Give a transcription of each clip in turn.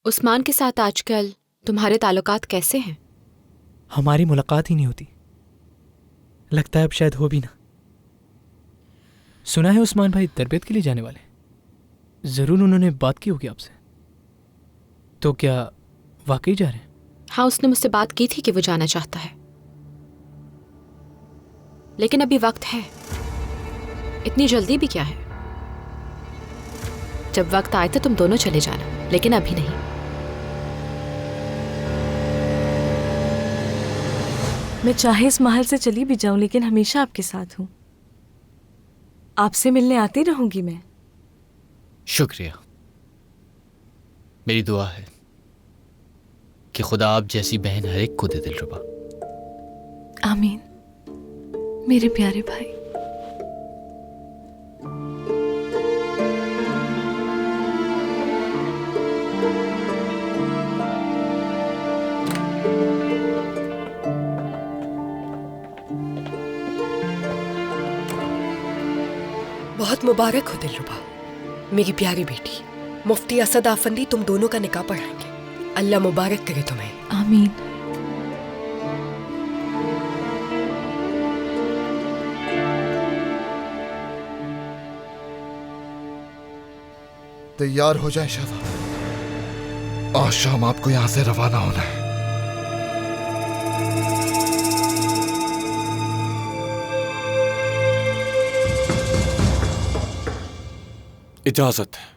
उस्मान के साथ आजकल तुम्हारे ताल्लुकात कैसे हैं? हमारी मुलाकात ही नहीं होती। लगता है अब शायद हो भी ना। सुना है उस्मान भाई तरबियत के लिए जाने वाले। ज़रूर उन्होंने बात की होगी आपसे। तो क्या वाकई जा रहे हैं? हाँ, उसने मुझसे बात की थी कि वो जाना चाहता है, लेकिन अभी वक्त है। इतनी जल्दी भी क्या है? जब वक्त आए तो तुम दोनों चले जाना, लेकिन अभी नहीं। मैं चाहे इस महल से चली भी जाऊं, लेकिन हमेशा आपके साथ हूं। आपसे मिलने आती रहूंगी मैं। शुक्रिया। मेरी दुआ है कि खुदा आप जैसी बहन हर एक को दे दिलरुबा। आमीन मेरे प्यारे भाई। बहुत मुबारक हो दिलरुबा, मेरी प्यारी बेटी। मुफ्ती असद आफंदी तुम दोनों का निकाह पढ़ाएंगे। अल्लाह मुबारक करे तुम्हें। आमीन। तैयार हो जाए शहजाद, आज शाम आपको यहां से रवाना होना है। इजाजत है।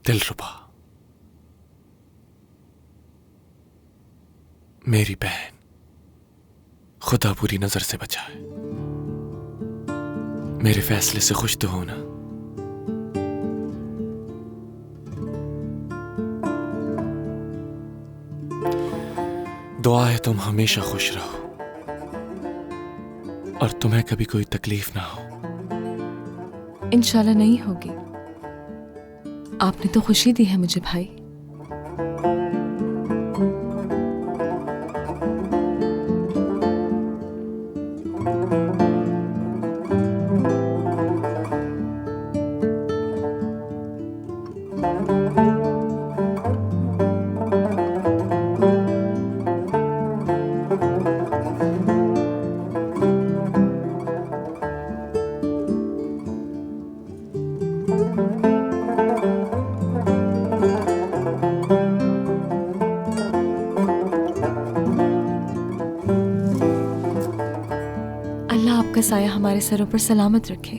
दिलरुबा, मेरी बहन, खुदा बुरी नजर से बचाए। मेरे फैसले से खुश तो हो ना? दुआ है तुम हमेशा खुश रहो और तुम्हें कभी कोई तकलीफ ना हो। इंशाल्लाह नहीं होगी। आपने तो खुशी दी है मुझे भाई। आपका साया हमारे सरों पर सलामत रखे।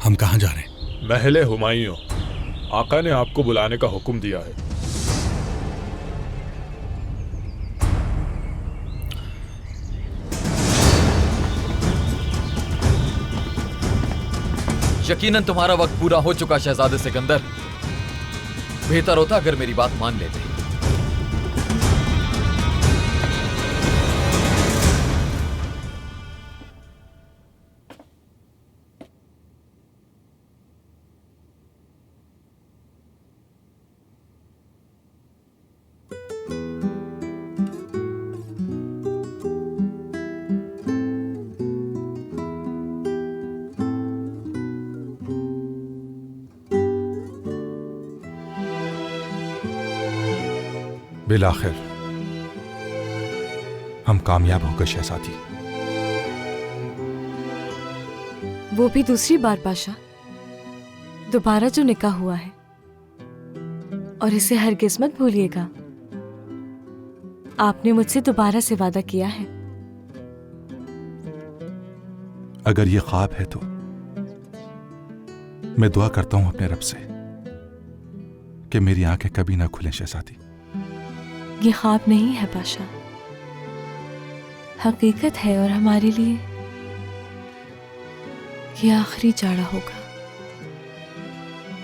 हम कहाँ जा रहे हैं? महले हुमायूं, आका ने आपको बुलाने का हुक्म दिया है। यकीनन तुम्हारा वक्त पूरा हो चुका शहजादे सिकंदर। बेहतर होता अगर मेरी बात मान लेते। बिलाखिर हम कामयाब हो गए शहजादी। वो भी दूसरी बार पाशा। दोबारा जो निकाह हुआ है, और इसे हरगिज़ मत भूलिएगा। आपने मुझसे दोबारा से वादा किया है। अगर ये ख्वाब है तो मैं दुआ करता हूं अपने रब से कि मेरी आंखें कभी ना खुलें शहजादी। ये ख्वाब नहीं है पाशा, हकीकत है। और हमारे लिए ये आखिरी जाड़ा होगा।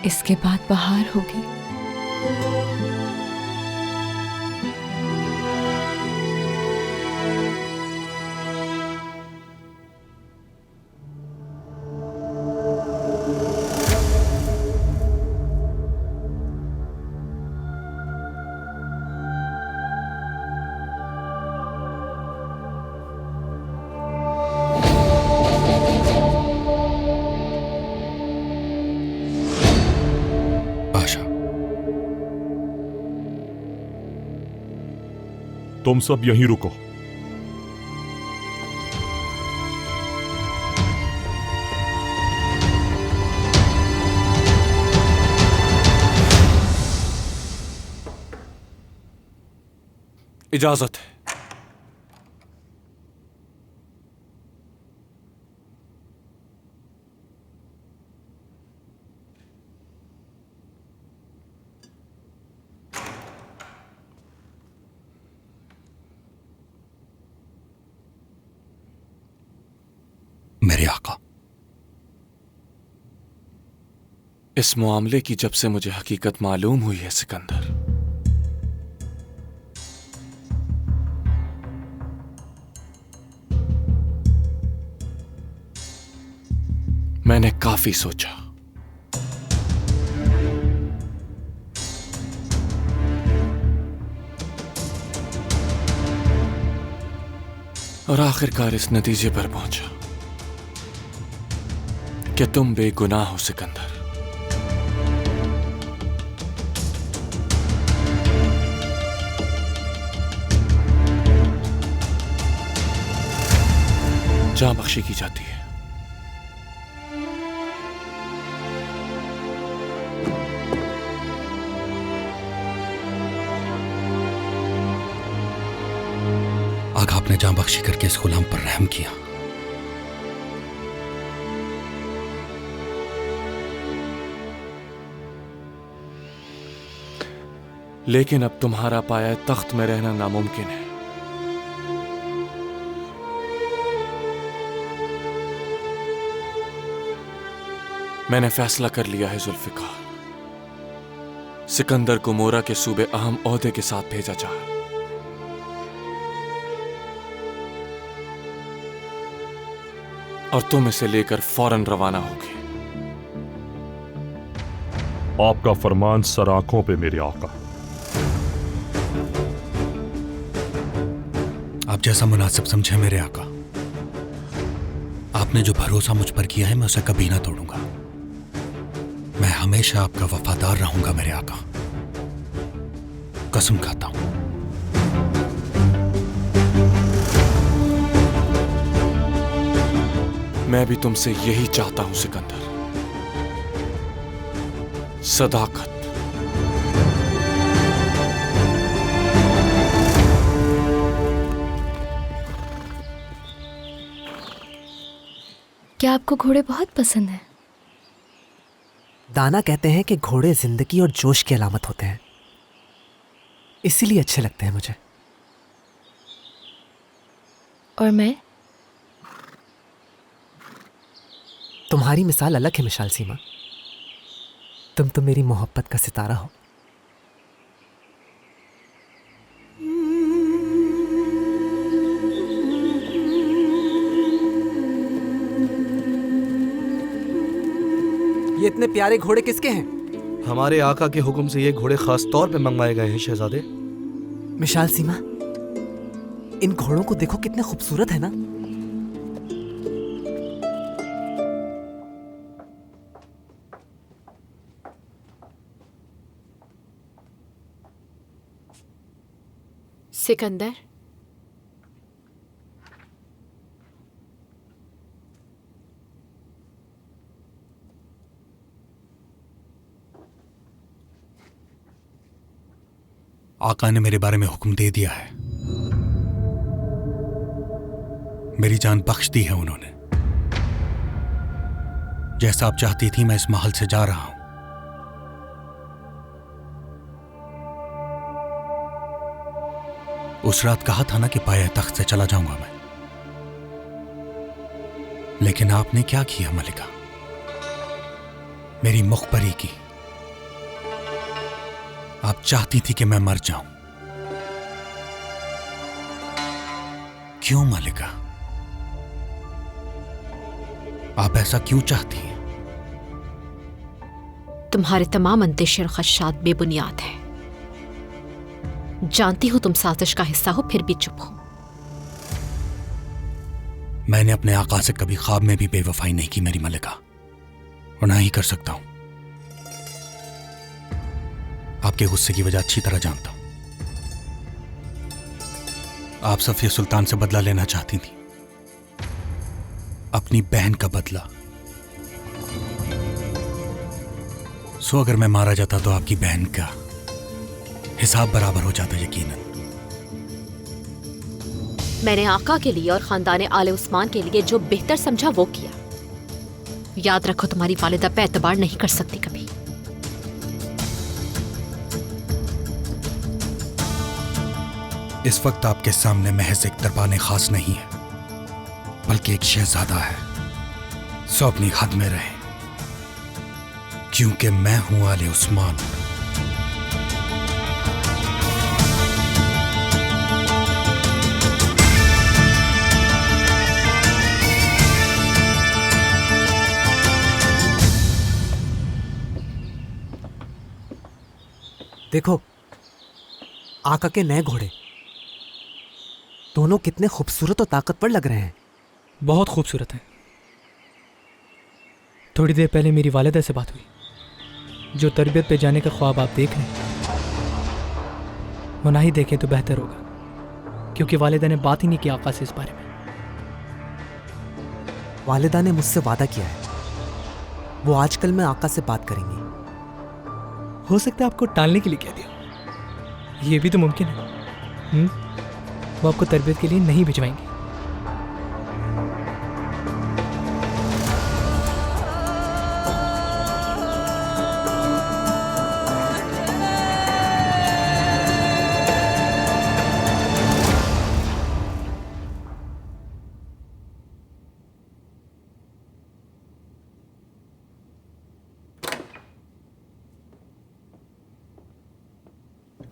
इसके बाद बहार होगी। तुम सब यहीं रुको। इजाजत है। मेरे आका, इस मामले की जब से मुझे हकीकत मालूम हुई है सिकंदर, मैंने काफी सोचा। और आखिरकार इस नतीजे पर पहुंचा कि तुम बेगुनाह हो सिकंदर। जान बख्शी की जाती है। आगा आपने जान बख्शी करके इस गुलाम पर रहम किया। लेकिन अब तुम्हारा पाया तख्त में रहना नामुमकिन है। मैंने फैसला कर लिया है जुल्फिकार, सिकंदर को मोरा के सूबे अहम ओहदे के साथ भेजा जाए। और तुम इसे लेकर फौरन रवाना होगे। आपका फरमान सर आंखों पे मेरे आका। आप जैसा मुनासिब समझे मेरे आका। आपने जो भरोसा मुझ पर किया है मैं उसे कभी ना तोड़ूंगा। मैं हमेशा आपका वफादार रहूंगा मेरे आका, कसम खाता हूं। मैं भी तुमसे यही चाहता हूं सिकंदर, सदाकत। क्या आपको घोड़े बहुत पसंद हैं? दाना कहते हैं कि घोड़े जिंदगी और जोश की अलामत होते हैं, इसीलिए अच्छे लगते हैं मुझे। और मैं? तुम्हारी मिसाल अलग है मिशाल सीमा। तुम तो मेरी मोहब्बत का सितारा हो। ये इतने प्यारे घोड़े किसके हैं? हमारे आका के हुक्म से ये घोड़े खास तौर पे मंगवाए गए हैं शहजादे। मिशाल सीमा, इन घोड़ों को देखो कितने खूबसूरत है ना। सिकंदर, आका ने मेरे बारे में हुक्म दे दिया है। मेरी जान बख्श दी है उन्होंने। जैसा आप चाहती थी मैं इस महल से जा रहा हूं। उस रात कहा था ना कि पाया तख्त से चला जाऊंगा मैं, लेकिन आपने क्या किया मलिका? मेरी मुखबरी की। आप चाहती थी कि मैं मर जाऊं। क्यों मलिका? आप ऐसा क्यों चाहती हैं? तुम्हारे तमाम अंदेशे और खदशात बेबुनियाद हैं। जानती हूं तुम साजिश का हिस्सा हो, फिर भी चुप हो। मैंने अपने आका से कभी ख्वाब में भी बेवफाई नहीं की मेरी मलिका, और ना ही कर सकता हूं। आपके गुस्से की वजह अच्छी तरह जानता हूं। आप सफिया सुल्तान से बदला लेना चाहती थी, अपनी बहन का बदला। सो अगर मैं मारा जाता तो आपकी बहन का हिसाब बराबर हो जाता यकीनन। मैंने आका के लिए और खानदान आले उस्मान के लिए जो बेहतर समझा वो किया। याद रखो, तुम्हारी वालिदा पे एतबार नहीं कर सकती कभी। इस वक्त आपके सामने महज एक दरबान खास नहीं है, बल्कि एक शहजादा है। सो अपनी हद में रहे, क्योंकि मैं हूं आले उस्मान। देखो, आका के नए घोड़े दोनों कितने खूबसूरत और ताकतवर लग रहे हैं। बहुत खूबसूरत है। थोड़ी देर पहले मेरी वालिदा से बात हुई। जो तरबियत पे जाने का ख्वाब आप देख रहे हैं, वो ना ही देखें तो बेहतर होगा, क्योंकि वालिदा ने बात ही नहीं की आका से इस बारे में। वालिदा ने मुझसे वादा किया है, वो आजकल में आका से बात करेंगी। हो सकता है आपको टालने के लिए कह दिया, ये भी तो मुमकिन है। वो आपको तरबियत के लिए नहीं भिजवाएंगे।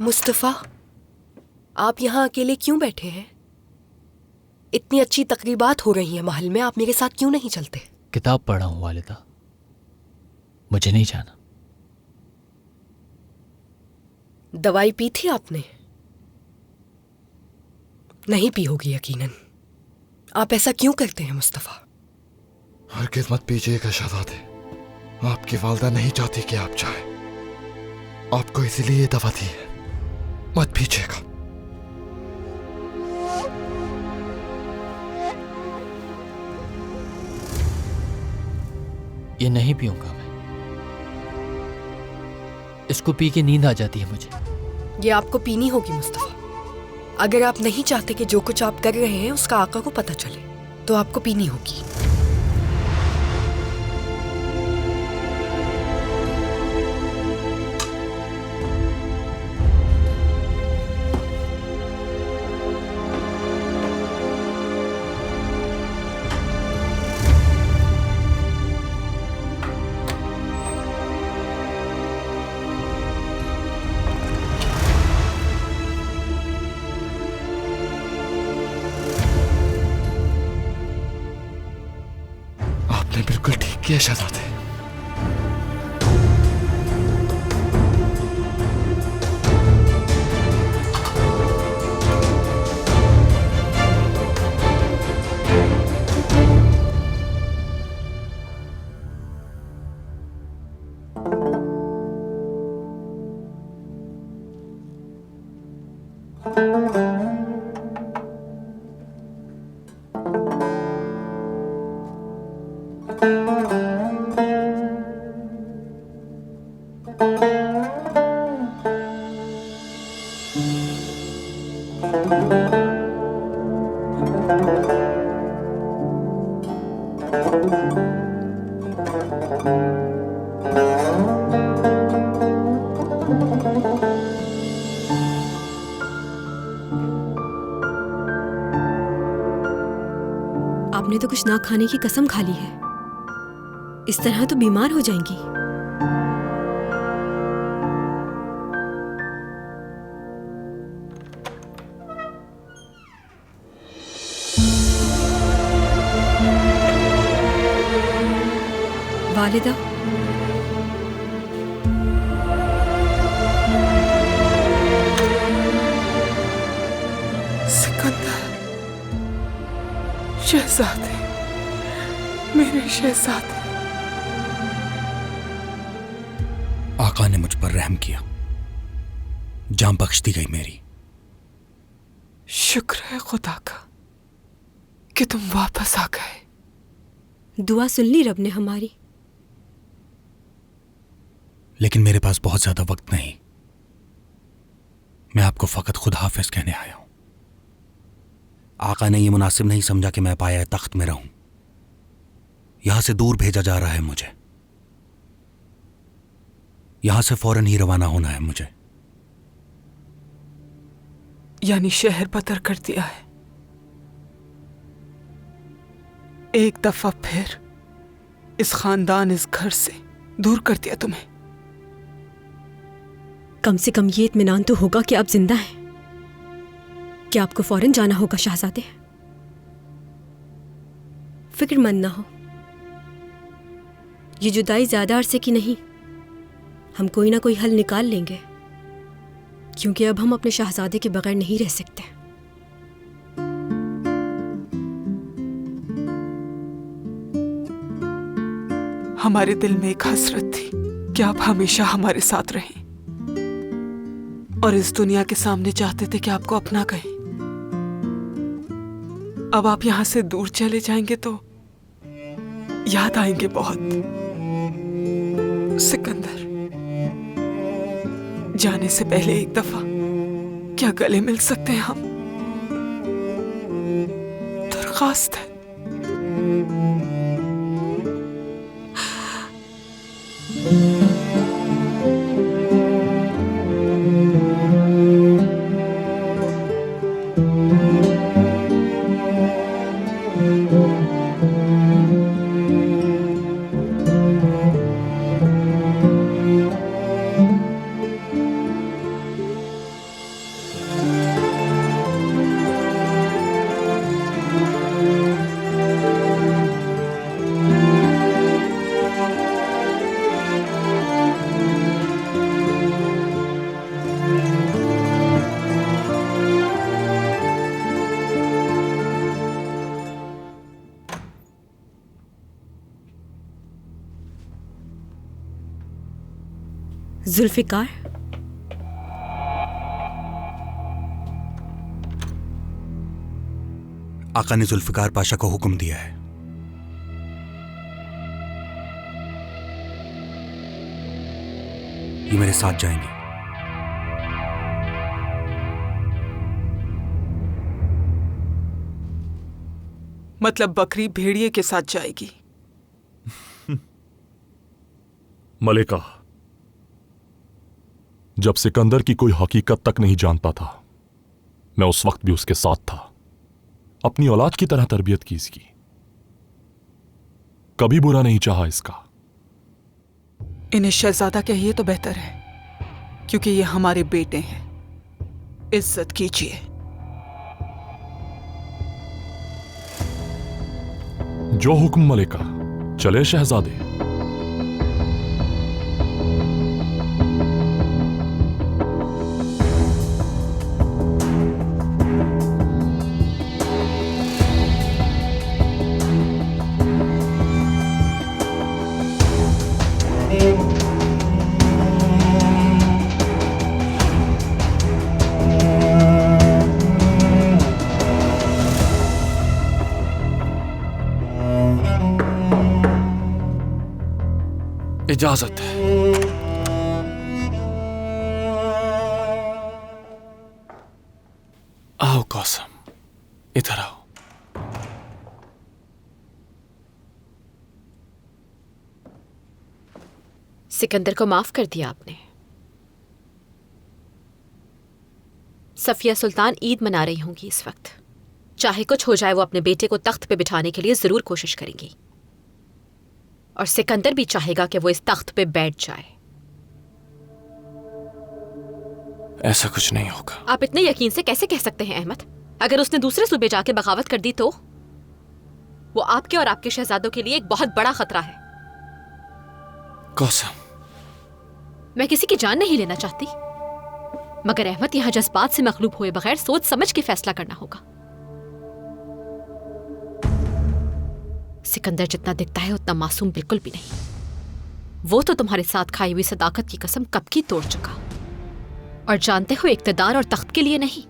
मुस्तफा, आप यहाँ अकेले क्यों बैठे हैं? इतनी अच्छी तकरीबात हो रही हैं महल में, आप मेरे साथ क्यों नहीं चलते? किताब पढ़ा हूं वालिदा, मुझे नहीं जाना। दवाई पी थी आपने? नहीं पी होगी यकीनन। आप ऐसा क्यों करते हैं मुस्तफा? हरगिज़ मत पीजिएगा शहजादे। आपकी वालिदा नहीं चाहती कि आप जाएं। आपको इसीलिए ये दवा दी है, मत पीजिएगा। ये नहीं पीऊंगा मैं। इसको पी के नींद आ जाती है मुझे। ये आपको पीनी होगी मुस्तफा। अगर आप नहीं चाहते कि जो कुछ आप कर रहे हैं उसका आका को पता चले, तो आपको पीनी होगी। बिल्कुल ठीक किया शहजादे। आपने तो कुछ ना खाने की कसम खा ली है। इस तरह तो बीमार हो जाएंगी। वालिदा, सिकंदर, शहजादे, मेरे शहजादे। आका ने मुझ पर रहम किया, जान बख्श दी गई मेरी। शुक्र है खुदा का कि तुम वापस आ गए। दुआ सुन ली रब ने हमारी। लेकिन मेरे पास बहुत ज्यादा वक्त नहीं। मैं आपको फकत खुद हाफिज कहने आया हूं। आका ने यह मुनासिब नहीं समझा कि मैं पाया तख्त में रहूं। यहां से दूर भेजा जा रहा है मुझे। यहां से फौरन ही रवाना होना है मुझे। यानी शहर बदर कर दिया है। एक दफा फिर इस खानदान, इस घर से दूर कर दिया तुम्हें। कम से कम ये इत्मीनान तो होगा कि आप जिंदा हैं। क्या आपको फौरन जाना होगा शहजादे? फिक्रमंद ना हो, ये जुदाई ज्यादा अरसे की नहीं। हम कोई ना कोई हल निकाल लेंगे, क्योंकि अब हम अपने शहजादे के बगैर नहीं रह सकते। हमारे दिल में एक हसरत थी कि आप हमेशा हमारे साथ रहें, और इस दुनिया के सामने चाहते थे कि आपको अपना कहें। अब आप यहां से दूर चले जाएंगे तो याद आएंगे बहुत। सिकंदर, जाने से पहले एक दफा क्या गले मिल सकते हैं हम? दरख्वास्त है। जुल्फिकार, आका ने जुल्फिकार पाशा को हुक्म दिया है। ये मेरे साथ जाएंगे। मतलब बकरी भेड़िए के साथ जाएगी? मलिका, जब सिकंदर की कोई हकीकत तक नहीं जानता था, मैं उस वक्त भी उसके साथ था। अपनी औलाद की तरह तरबियत की इसकी। कभी बुरा नहीं चाहा इसका। इन्हें शहजादा कहिए तो बेहतर है, क्योंकि ये हमारे बेटे हैं। इज्जत कीजिए। जो हुक्म मलिका। चले शहजादे। इजाजत है। आओ कौसम, इधर आओ। सिकंदर को माफ कर दिया आपने। सफिया सुल्तान ईद मना रही होंगी इस वक्त। चाहे कुछ हो जाए, वो अपने बेटे को तख्त पे बिठाने के लिए जरूर कोशिश करेंगी, और सिकंदर भी चाहेगा कि वो इस तख्त पे बैठ जाए। ऐसा कुछ नहीं होगा। आप इतने यकीन से कैसे कह सकते हैं अहमद? अगर उसने दूसरे सूबे जाके बगावत कर दी तो वो आपके और आपके शहजादों के लिए एक बहुत बड़ा खतरा है। कौसम, मैं किसी की जान नहीं लेना चाहती, मगर अहमद यहां जज्बात से मखलूब हुए बगैर सोच समझ के फैसला करना होगा। सिकंदर जितना दिखता है उतना मासूम बिल्कुल भी नहीं। वो तो तुम्हारे साथ खाई हुई सदाकत की कसम कब की तोड़ चुका, और जानते हो इक्तदार और तख्त के लिए नहीं,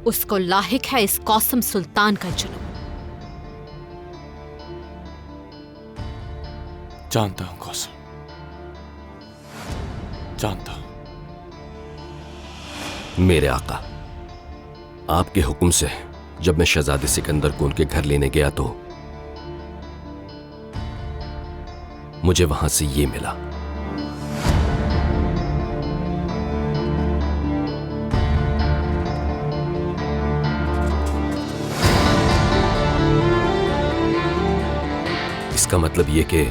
उसको लाहिक है इस कौसम सुल्तान का जुनून। जानता हूं कौसम, जानता हूं। मेरे आका, आपके हुक्म से जब मैं शहजादे सिकंदर को उनके घर लेने गया तो मुझे वहां से ये मिला। इसका मतलब यह कि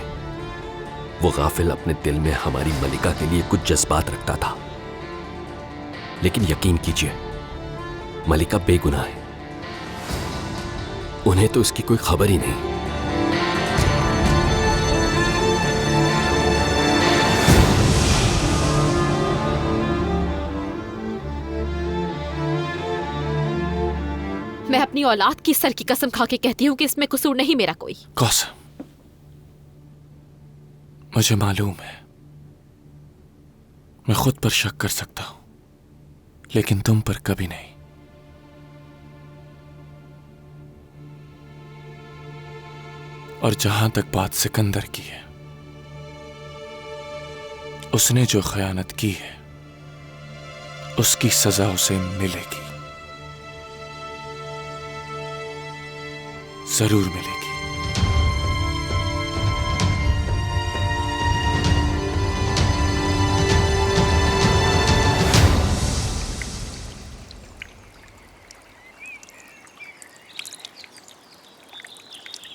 वो गाफिल अपने दिल में हमारी मलिका के लिए कुछ जज्बात रखता था, लेकिन यकीन कीजिए मलिका बेगुनाह है, उन्हें तो इसकी कोई खबर ही नहीं। मैं अपनी औलाद की सर की कसम खा के कहती हूं कि इसमें कसूर नहीं मेरा कोई। कौसम, मुझे मालूम है मैं खुद पर शक कर सकता हूं, लेकिन तुम पर कभी नहीं। और जहां तक बात सिकंदर की है, उसने जो खयानत की है उसकी सजा उसे मिलेगी, जरूर मिलेगी।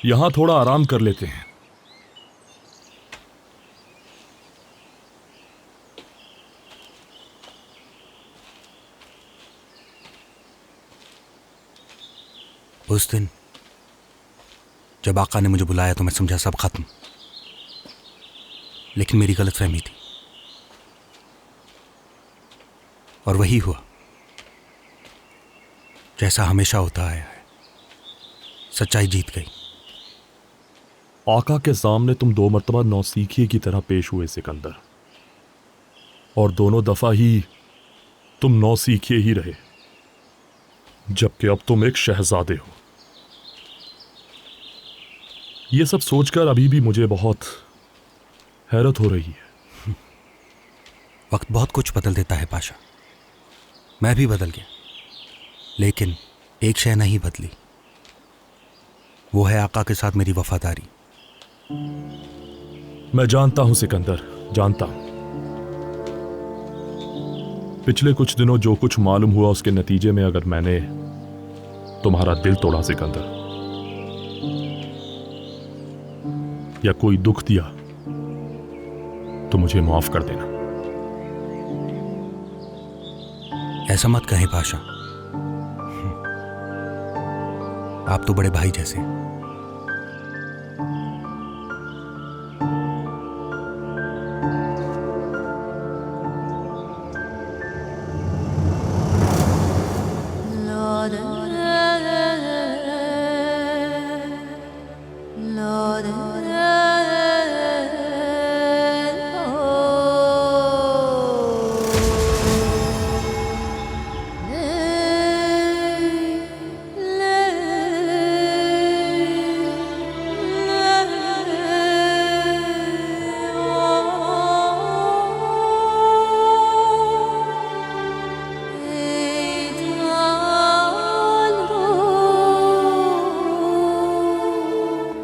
यहां थोड़ा आराम कर लेते हैं। उस दिन जब आका ने मुझे बुलाया तो मैं समझा सब खत्म, लेकिन मेरी गलतफहमी थी और वही हुआ जैसा हमेशा होता आया है, सच्चाई जीत गई। आका के सामने तुम 2 मरतबा नौसीखिए की तरह पेश हुए सिकंदर, और दोनों दफा ही तुम नौसीखिए ही रहे, जबकि अब तुम एक शहजादे हो। यह सब सोचकर अभी भी मुझे बहुत हैरत हो रही है। वक्त बहुत कुछ बदल देता है पाशा, मैं भी बदल गया, लेकिन एक शय नहीं बदली, वो है आका के साथ मेरी वफादारी। मैं जानता हूं सिकंदर, जानता हूं। पिछले कुछ दिनों जो कुछ मालूम हुआ उसके नतीजे में अगर मैंने तुम्हारा दिल तोड़ा सिकंदर, या कोई दुख दिया, तो मुझे माफ कर देना। ऐसा मत कहें पाशा, आप तो बड़े भाई जैसे हैं।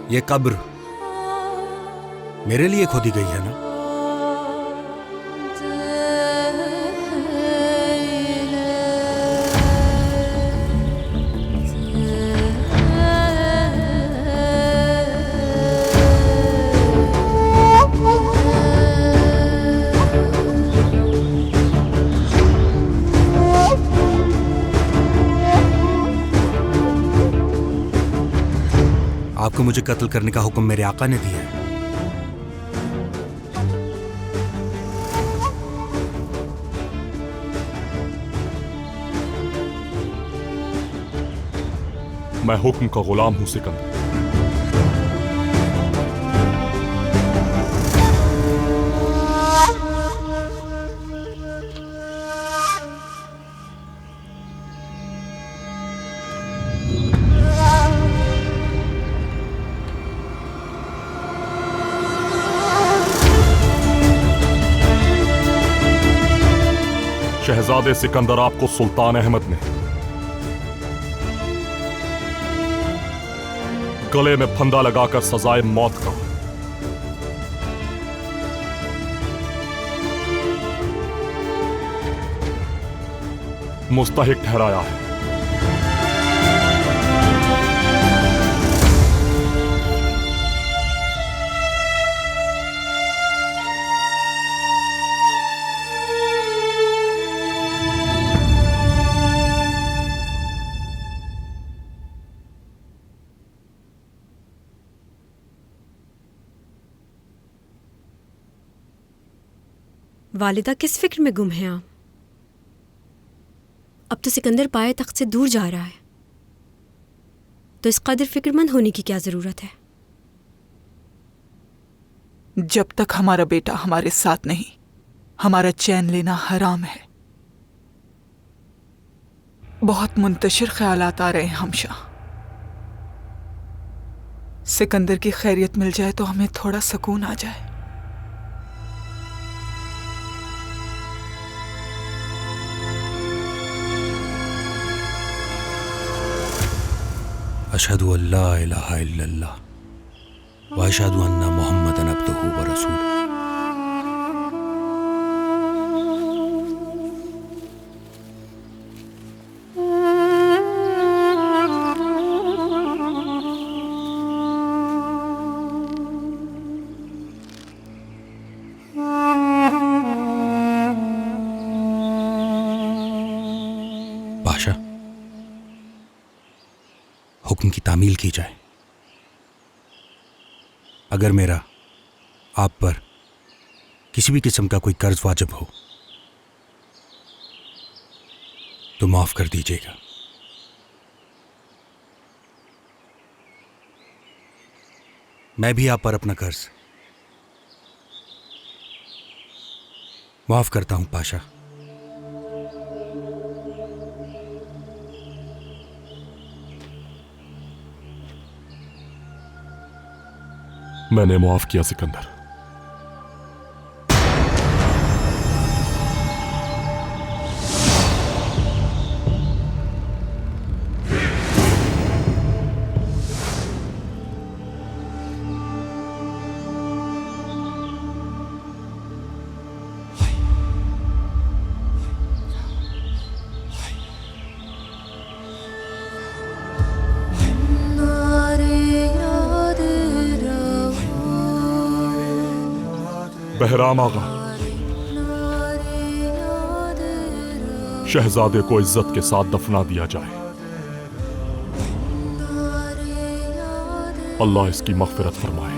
ये कब्र मेरे लिए खोदी गई है ना? आपको मुझे कत्ल करने का हुक्म मेरे आका ने दिया है। मैं हुक्म का गुलाम हूं सिकंदर। शहजादे सिकंदर आपको सुल्तान अहमद ने गले में फंदा लगाकर सजाए मौत का मुस्तहिक ठहराया है। वालिदा किस फिक्र में गुम हैं आप? अब तो सिकंदर पाए तख्त से दूर जा रहा है, तो इस कदर फिक्रमंद होने की क्या जरूरत है? जब तक हमारा बेटा हमारे साथ नहीं, हमारा चैन लेना हराम है। बहुत मुंतशिर ख्यालात आ रहे हैं हमशा। सिकंदर की खैरियत मिल जाए तो हमें थोड़ा सुकून आ जाए। अशहदु अल्ला इलाहा इल्लल्लाह व अशहदु अन्ना मुहम्मदन अब्दुहु व रसूलुहु। बादशाह, हुक्म की तामील की जाए। अगर मेरा आप पर किसी भी किस्म का कोई कर्ज वाजिब हो तो माफ कर दीजिएगा। मैं भी आप पर अपना कर्ज माफ करता हूं पाशा। मैंने मुआफ किया सिकंदर। बहराम आगा, शहजादे को इज्जत के साथ दफना दिया जाए। अल्लाह इसकी मग़फ़िरत फरमाए।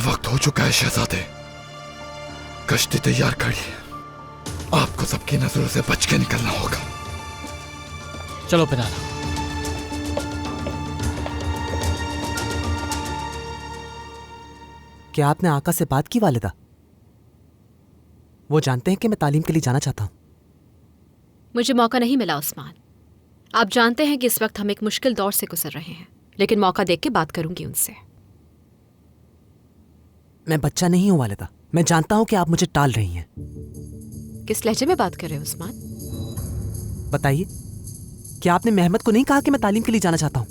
वक्त हो चुका है शहजादे, कश्ती तैयार खड़ी है। आपको सबकी नजरों से बच के निकलना होगा। चलो पिनारा। क्या आपने आका से बात की वालिदा? वो जानते हैं कि मैं तालीम के लिए जाना चाहता हूं। मुझे मौका नहीं मिला उस्मान। आप जानते हैं कि इस वक्त हम एक मुश्किल दौर से गुजर रहे हैं, लेकिन मौका देख के बात करूंगी उनसे। मैं बच्चा नहीं हूं वालिदा। मैं जानता हूं कि आप मुझे टाल रही हैं। किस लहजे में बात कर रहे हो उस्मान? बताइए, क्या आपने मेहमद को नहीं कहा कि मैं तालीम के लिए जाना चाहता हूं?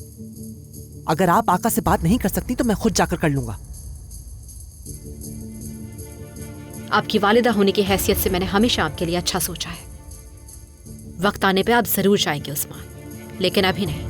अगर आप आका से बात नहीं कर सकती तो मैं खुद जाकर कर लूंगा। आपकी वालिदा होने की हैसियत से मैंने हमेशा आपके लिए अच्छा सोचा है। वक्त आने पे आप जरूर जाएंगे उस्मान, लेकिन अभी नहीं।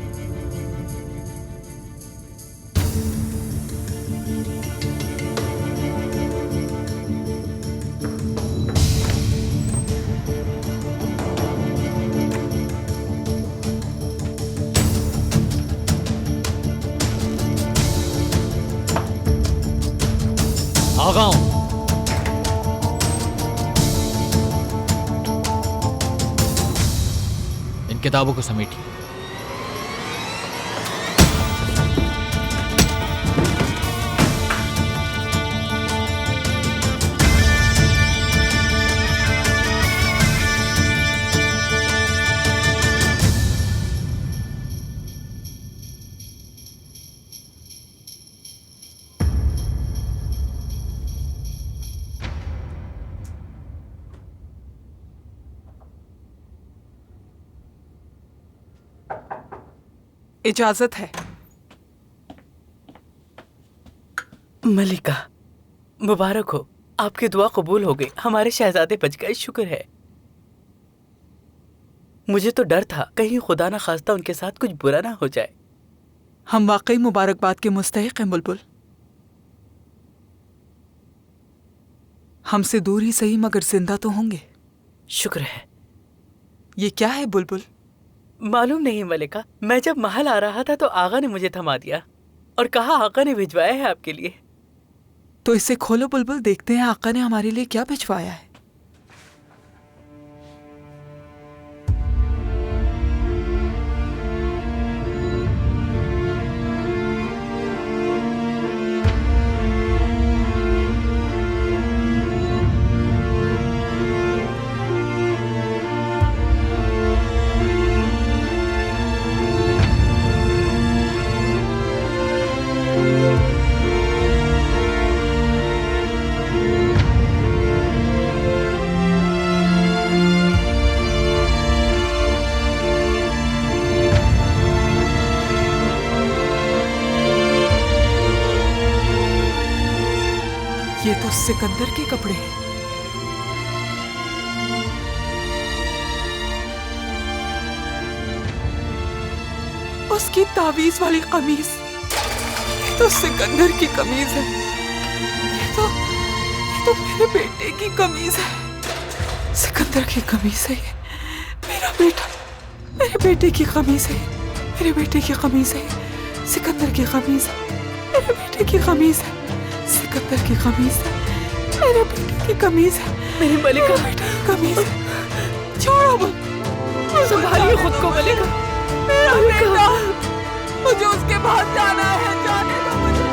आगा हूं। इन किताबों को समेटिए। इजाजत है। मलिका, मुबारक हो, आपकी दुआ कबूल हो गई। हमारे शहजादे बच गए, शुक्र है। मुझे तो डर था कहीं खुदा ना खास्ता उनके साथ कुछ बुरा ना हो जाए। हम वाकई मुबारकबाद के मुस्तहिक हैं बुलबुल। हमसे दूर ही सही मगर जिंदा तो होंगे। शुक्र है। ये क्या है बुलबुल? मालूम नहीं मलिका, मैं जब महल आ रहा था तो आगा ने मुझे थमा दिया और कहा आका ने भिजवाया है आपके लिए। तो इसे खोलो बुलबुल, देखते हैं आका ने हमारे लिए क्या भिजवाया है। ये तो सिकंदर के कपड़े हैं। उसकी तावीज वाली कमीज, ये तो सिकंदर की कमीज है। ये तो मेरे बेटे की कमीज है। सिकंदर की कमीज है ये। मेरा बेटा, मेरे बेटे की कमीज है। मेरे बेटे की कमीज है। सिकंदर की कमीज है। मेरे बेटे की कमीज है। सिकंदर की कमीज है। मेरे बेटे की कमीज है। मेरी मलिका, बेटे की कमीज है। छोड़ो मत, संभालिए खुद को मलिका। मेरा बेटा, मुझे उसके पास जाना है। जाने दो मुझे।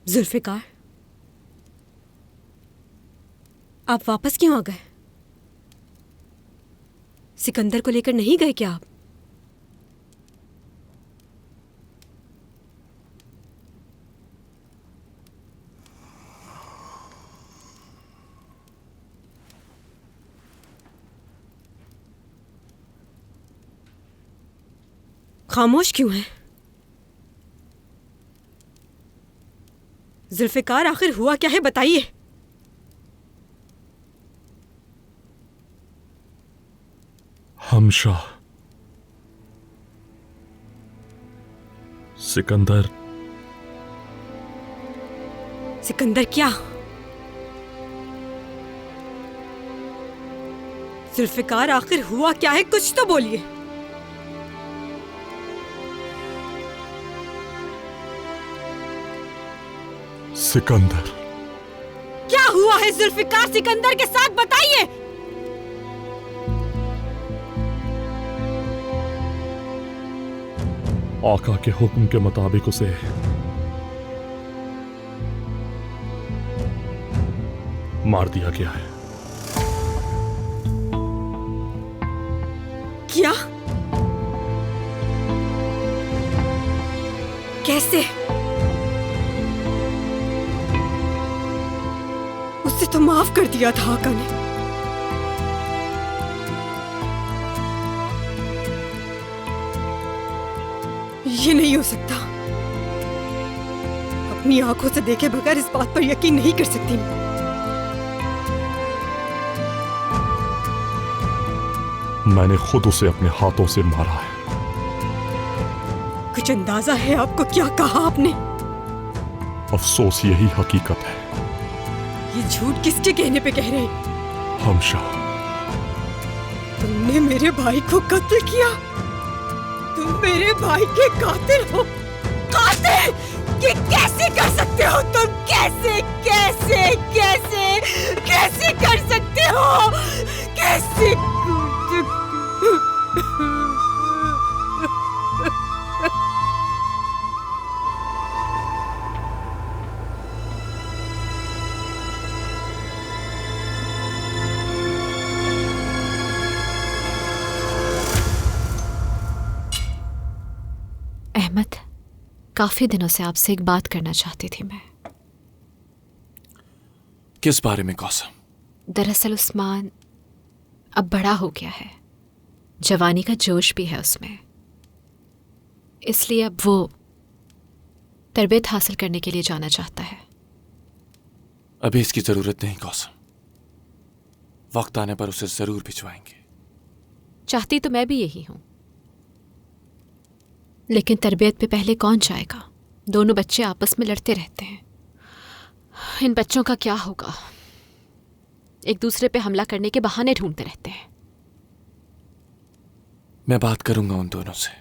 जुल्फिकार, आप वापस क्यों आ गए? सिकंदर को लेकर नहीं गए क्या आप? खामोश क्यों हैं? जुल्फिकार, आखिर हुआ क्या है, बताइए। हमशाह, सिकंदर। सिकंदर क्या? जुल्फिकार, आखिर हुआ क्या है, कुछ तो बोलिए। सिकंदर। क्या हुआ है जुल्फिकार सिकंदर के साथ, बताइए। आका के हुक्म के मुताबिक उसे मार दिया गया है। किया? कैसे? उससे तो माफ कर दिया था आका ने। ये नहीं हो सकता। अपनी आंखों से देखे बगैर इस बात पर यकीन नहीं कर सकती मैं। मैंने खुद उसे अपने हाथों से मारा है। कुछ अंदाजा है आपको क्या कहा आपने? अफसोस यही हकीकत है। ये झूठ किसके कहने पे कह रहे? हमशा। तुमने मेरे भाई को कत्ल किया? तुम मेरे भाई के कातिल हो? कातिल! ये कैसे कर सकते हो तुम? कैसे कैसे कैसे कैसे कर सकते हो? कैसे? अहमद, काफी दिनों से आपसे एक बात करना चाहती थी मैं। किस बारे में कौसम? दरअसल उस्मान अब बड़ा हो गया है, जवानी का जोश भी है उसमें, इसलिए अब वो तरबियत हासिल करने के लिए जाना चाहता है। अभी इसकी जरूरत नहीं कौसम, वक्त आने पर उसे जरूर भिजवाएंगे। चाहती तो मैं भी यही हूं, लेकिन तरबियत पे पहले कौन जाएगा? दोनों बच्चे आपस में लड़ते रहते हैं। इन बच्चों का क्या होगा? एक दूसरे पे हमला करने के बहाने ढूंढते रहते हैं। मैं बात करूंगा उन दोनों से।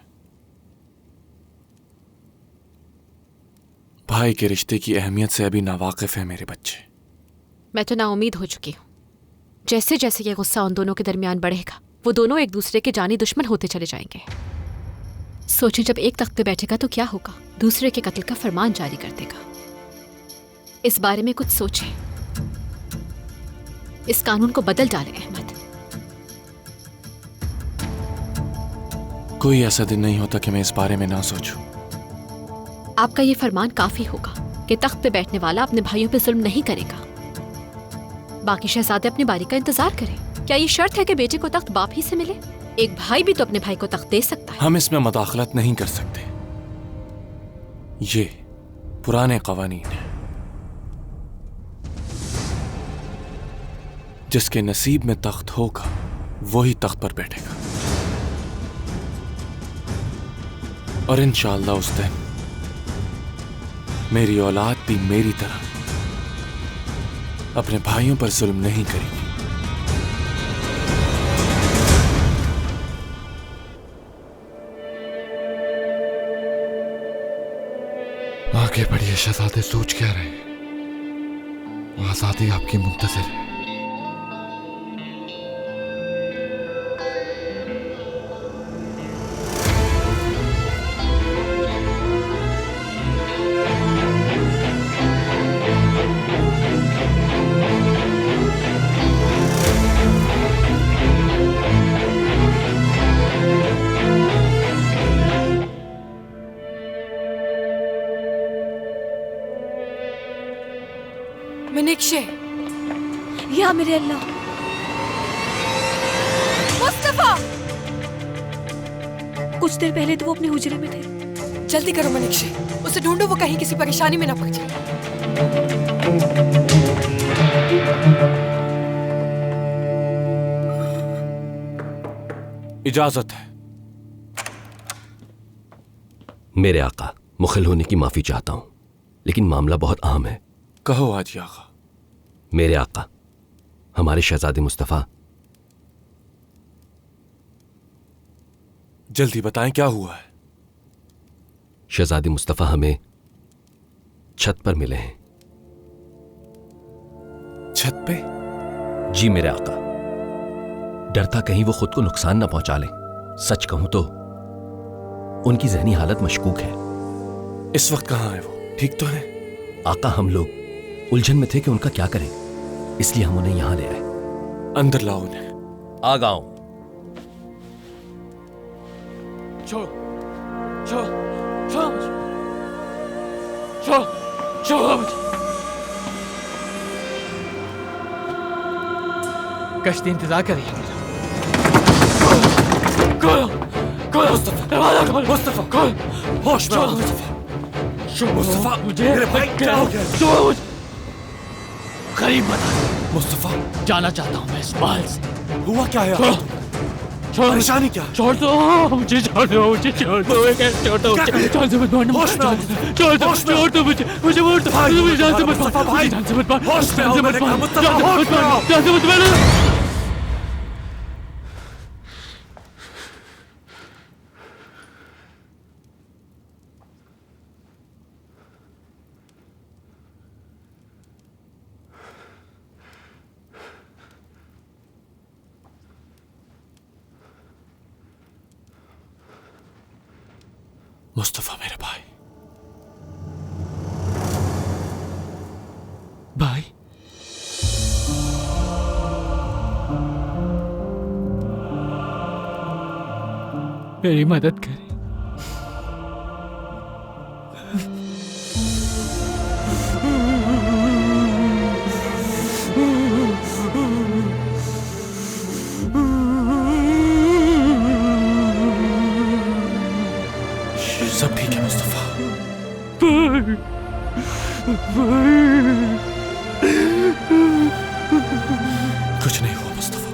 भाई के रिश्ते की अहमियत से अभी नावाकिफ है मेरे बच्चे। मैं तो नाउमीद हो चुकी हूं। जैसे जैसे ये गुस्सा उन दोनों के दरमियान बढ़ेगा, वो दोनों एक दूसरे के जानी दुश्मन होते चले जाएंगे। सोचें, जब एक तख्त पे बैठेगा तो क्या होगा? दूसरे के कत्ल का फरमान जारी कर देगा। इस बारे में कुछ सोचें, इस कानून को बदल डालें अहमद। कोई ऐसा दिन नहीं होता कि मैं इस बारे में ना सोचूं। आपका ये फरमान काफी होगा कि तख्त पे बैठने वाला अपने भाइयों पे जुल्म नहीं करेगा। बाकी शहजादे अपनी बारी का इंतजार करें। क्या ये शर्त है कि बेटे को तख्त बाप ही से मिले? एक भाई भी तो अपने भाई को तख्त दे सकता है। हम इसमें मदाखलत नहीं कर सकते, ये पुराने कवानीन हैं। जिसके नसीब में तख्त होगा वही तख्त पर बैठेगा, और इंशाअल्लाह उस दिन मेरी औलाद भी मेरी तरह अपने भाइयों पर जुल्म नहीं करेगी। आगे बढ़िए शहजादे, सोच क्या रहे? आजादी आपकी मुंतज़िर है। मिनिक्शे, या मेरे अल्लाह, मुस्तफा! कुछ देर पहले तो वो अपने हुजरे में थे। जल्दी करो मिनिक्शे, उसे ढूंढो, वो कहीं किसी परेशानी में ना पड़ जाए। इजाजत है। मेरे आका, मुखिल होने की माफी चाहता हूं, लेकिन मामला बहुत अहम है। कहो हाजी आका। मेरे आका, हमारे शहजादे मुस्तफा। जल्दी बताएं क्या हुआ है। शहजादे मुस्तफा हमें छत पर मिले हैं। छत पे? जी मेरे आका, डरता कहीं वो खुद को नुकसान ना पहुंचा लें। सच कहूं तो उनकी जहनी हालत मशकूक है। इस वक्त कहां है वो? ठीक तो है? आका, हम लोग उलझन में थे कि उनका क्या करें, इसलिए हम उन्हें यहां ले आए। अंदर लाओ उन्हें। आ गाओ। छोड़ छोड़ छोड़ मुझे, छोड़ छोड़ मुझे। कश्ती इंतजार कर रही है मेरा। खोलो खोलो मुस्तफा, दरवाजा खोलो मुस्तफा, खोल होश में आओ मुस्तफा। मुस्तफा मुझे मेरे भाई क्या हो गया? छोड़ मुझे, करीब मत आ मुस्तफा, जाना चाहता हूँ मैं इस महल से। हुआ क्या है? छोड़, परेशानी क्या? छोड़ दो मुझे, छोड़ दो मुझे, छोड़ दो, छोड़ दो, जान से मत मारना, छोड़ दो, छोड़ दो मुझे, मुझे छोड़ दो, मुझे जान से मत मारना, जान से मत मारना, जान से मत मारना, जान से मत मारना। मुस्तफा मेरे भाई, भाई मेरी मदद करें। सब ठीक है मुस्तफा? कुछ नहीं हुआ मुस्तफा।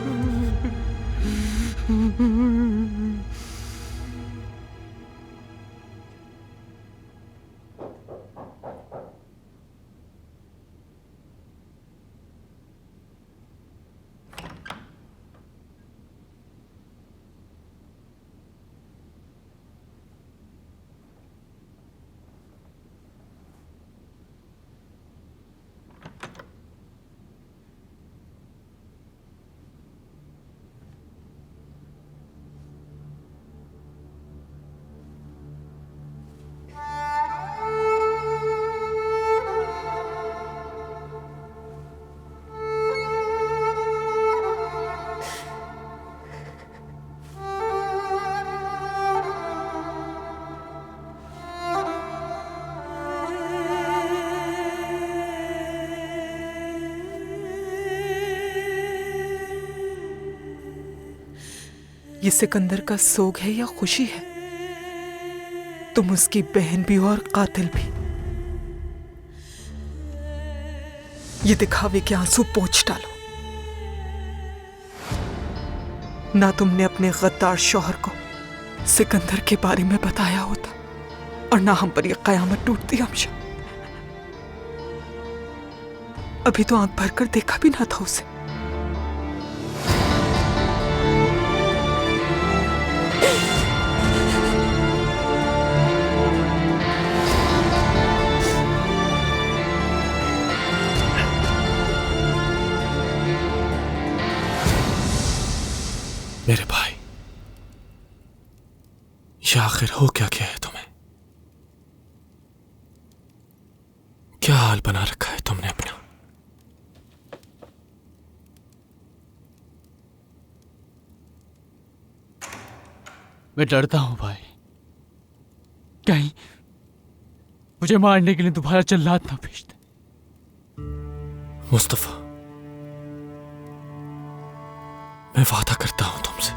ये सिकंदर का सोग है या खुशी है? तुम उसकी बहन भी और कातिल भी। ये दिखावे के आंसू पोंछ डालो। ना तुमने अपने गद्दार शौहर को सिकंदर के बारे में बताया होता और ना हम पर ये कयामत टूटती हमशा। अभी तो आंख भरकर देखा भी ना था उसे। मेरे भाई, ये आखिर हो क्या गया है तुम्हें? क्या हाल बना रखा है तुमने अपना? मैं डरता हूं भाई, कहीं मुझे मारने के लिए दोबारा जल्लाद ना भेज दे। मुस्तफा, मैं वादा करता हूं तुमसे,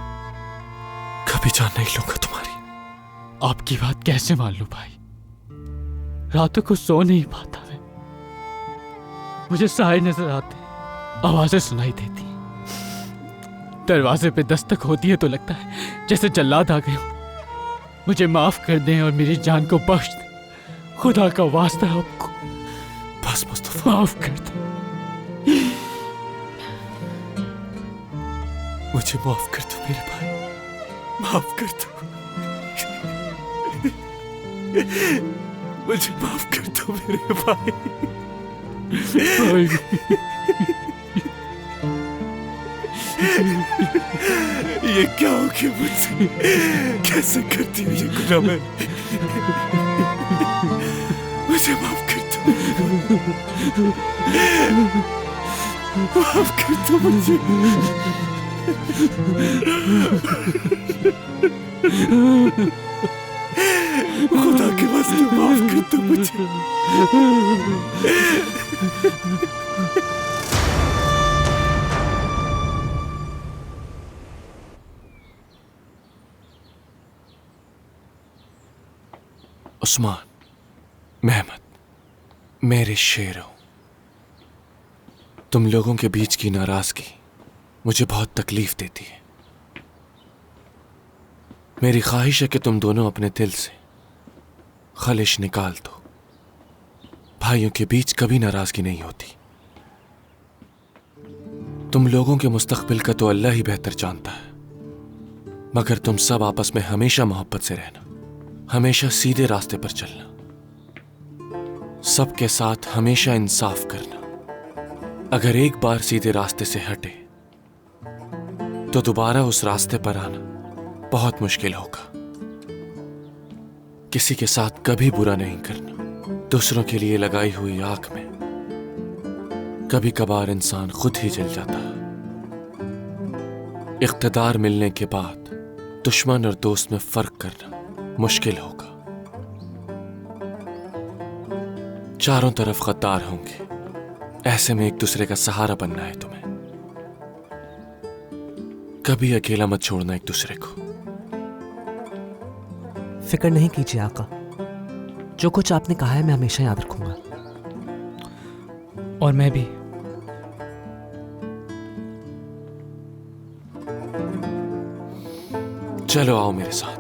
कभी जान नहीं लूंगा तुम्हारी। आपकी बात कैसे मान लूं भाई? रातों को सो नहीं पाता मैं, मुझे साए नजर आते, आवाजें सुनाई देती, दरवाजे पे दस्तक होती है तो लगता है जैसे जल्लाद आ गए हो। मुझे माफ कर दें और मेरी जान को बख्श दें, खुदा का वास्ता आपको। बस मुस्तफा, माफ कर दें, मुझे माफ कर दो मेरे भाई, माफ कर दो, मुझे माफ कर दो मेरे भाई। ये क्या हो गया मुझसे? कैसे करती हूँ ये गुनाह मैं? मुझे माफ कर दो, माफ कर दो मुझे। खुदा के वास्ते माफ कर दो मुझे। उस्मान, मेहमद, मेरे शेरों, तुम लोगों के बीच की नाराजगी मुझे बहुत तकलीफ देती है। मेरी ख्वाहिश है कि तुम दोनों अपने दिल से खलिश निकाल दो। भाइयों के बीच कभी नाराजगी नहीं होती। तुम लोगों के मुस्तकबिल का तो अल्लाह ही बेहतर जानता है, मगर तुम सब आपस में हमेशा मोहब्बत से रहना, हमेशा सीधे रास्ते पर चलना, सबके साथ हमेशा इंसाफ करना। अगर एक बार सीधे रास्ते से हटे तो दोबारा उस रास्ते पर आना बहुत मुश्किल होगा। किसी के साथ कभी बुरा नहीं करना। दूसरों के लिए लगाई हुई आग में कभी कभार इंसान खुद ही जल जाता है। इख्तिदार मिलने के बाद दुश्मन और दोस्त में फर्क करना मुश्किल होगा। चारों तरफ गद्दार होंगे, ऐसे में एक दूसरे का सहारा बनना है तुम्हें। कभी अकेला मत छोड़ना एक दूसरे को। फिक्र नहीं कीजिए आका, जो कुछ आपने कहा है मैं हमेशा याद रखूंगा। और मैं भी। चलो आओ मेरे साथ।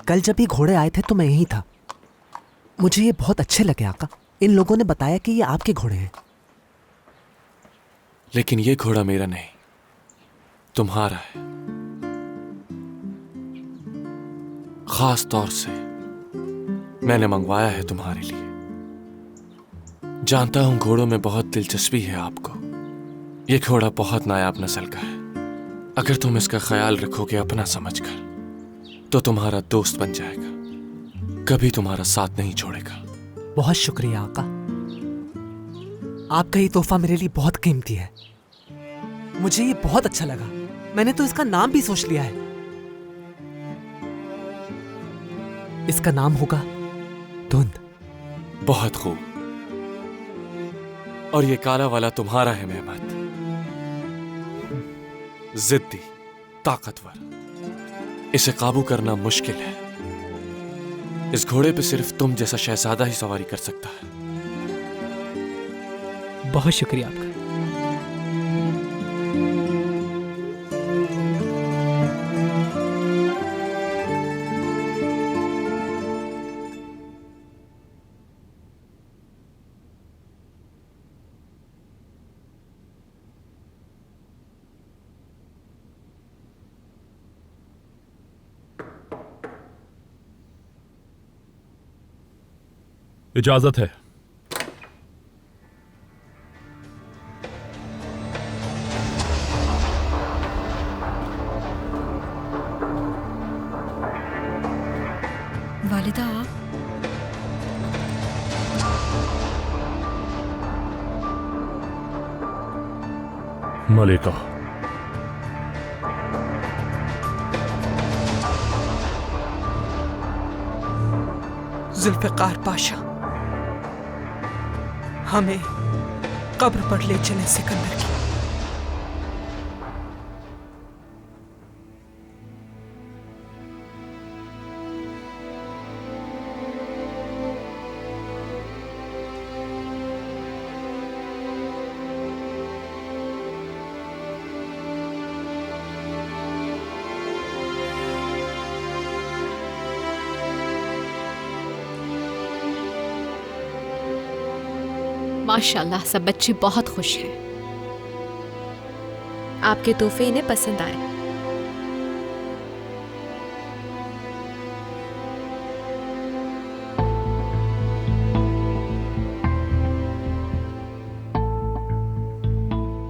कल जब ये घोड़े आए थे तो मैं यहीं था। मुझे ये बहुत अच्छे लगे आका। इन लोगों ने बताया कि ये आपके घोड़े हैं। लेकिन ये घोड़ा मेरा नहीं, तुम्हारा है। खास तौर से मैंने मंगवाया है तुम्हारे लिए। जानता हूं घोड़ों में बहुत दिलचस्पी है आपको। ये घोड़ा बहुत नायाब नस्ल का है। अगर तुम इसका ख्याल रखोगे अपना समझकर तो तुम्हारा दोस्त बन जाएगा, कभी तुम्हारा साथ नहीं छोड़ेगा। बहुत शुक्रिया आका, आपका ये तोहफा मेरे लिए बहुत कीमती है। मुझे ये बहुत अच्छा लगा। मैंने तो इसका नाम भी सोच लिया है। इसका नाम होगा धुंध। बहुत खूब। और ये काला वाला तुम्हारा है मेहमद। जिद्दी, ताकतवर, इसे काबू करना मुश्किल है। इस घोड़े पे सिर्फ तुम जैसा शहजादा ही सवारी कर सकता है। बहुत शुक्रिया आपका। इजाजत है। वालिदा आप? मलिका, जुल्फ़िकार पाशा, हमें कब्र पर ले चले सिकंदर की। माशाल्लाह सब बच्चे बहुत खुश हैं। आपके तोहफे इन्हें पसंद आए।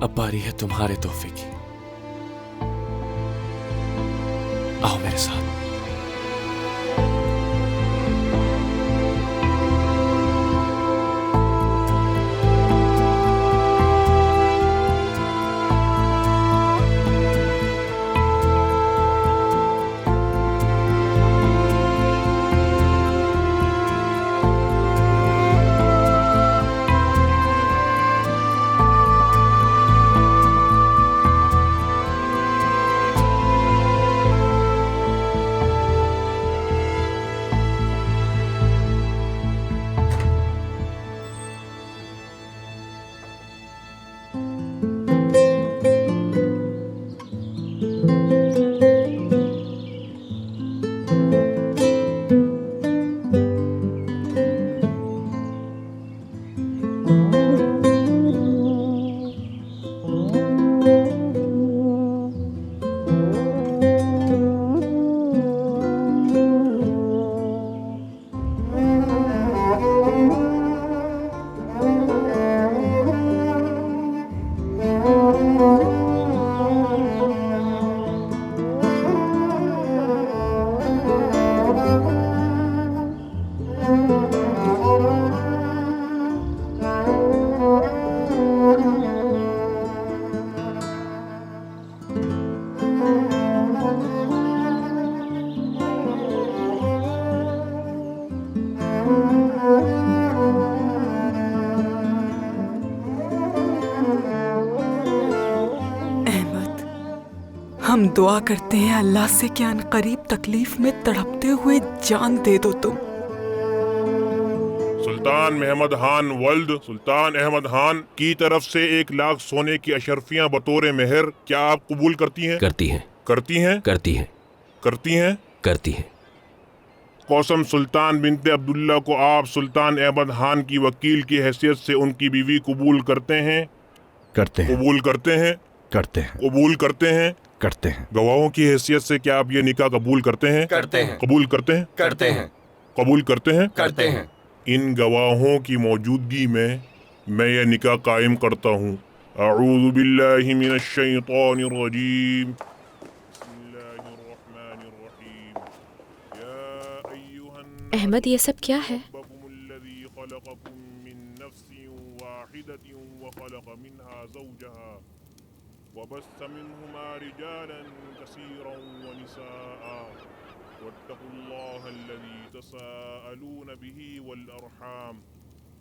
अब बारी है तुम्हारे तोहफे की। आओ मेरे साथ। हम दुआ करते हैं अल्लाह से कि अनकरीब तकलीफ में तड़पते हुए जान दे दो तुम। सुल्तान महमद खान वल्द सुल्तान अहमद खान की तरफ से 1 लाख सोने की अशरफियां बतौर मेहर क्या आप कबूल करती हैं? करती हैं। करती हैं? करती हैं। करती हैं? करती हैं। कौसम सुल्तान बिनते अब्दुल्ला को आप सुल्तान अहमद खान की वकील की हैसियत से उनकी बीवी कबूल करते हैं? करते हैं। कबूल करते हैं? करते हैं। कबूल करते हैं? करते हैं। गवाहों की हैसियत से क्या आप ये निकाह कबूल करते हैं? करते हैं। कबूल करते हैं? करते हैं। कबूल करते हैं? करते हैं। इन गवाहों की मौजूदगी में मैं यह निकाह कायम करता हूँ। अऊज़ु बिल्लाहि मिनश शैतानिर रजीम। अहमद, ये सब क्या है?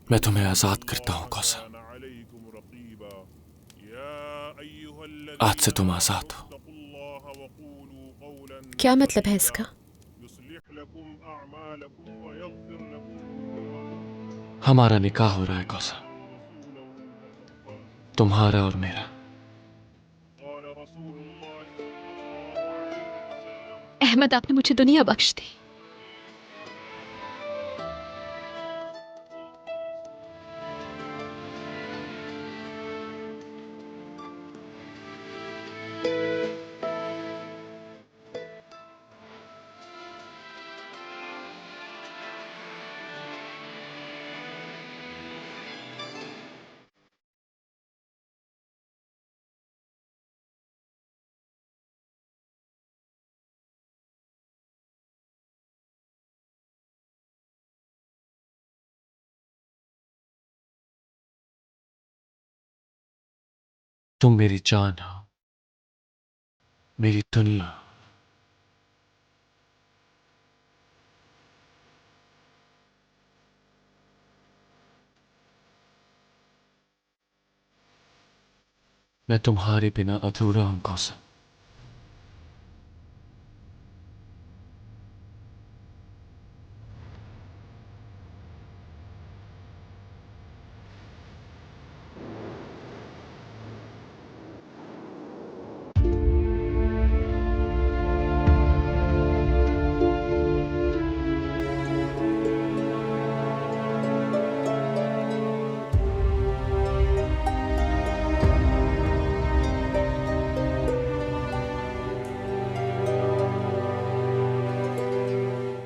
मैं तुम्हें आजाद करता हूँ कौसर। आज से तुम आजाद हो। क्या मतलब है इसका? हमारा निकाह हो रहा है कौसर, तुम्हारा और मेरा। अहमद, आपने मुझे दुनिया बख्श दी। तुम मेरी जान हो, मेरी दुनिया। मैं तुम्हारे बिना अधूरा हूं कौसर।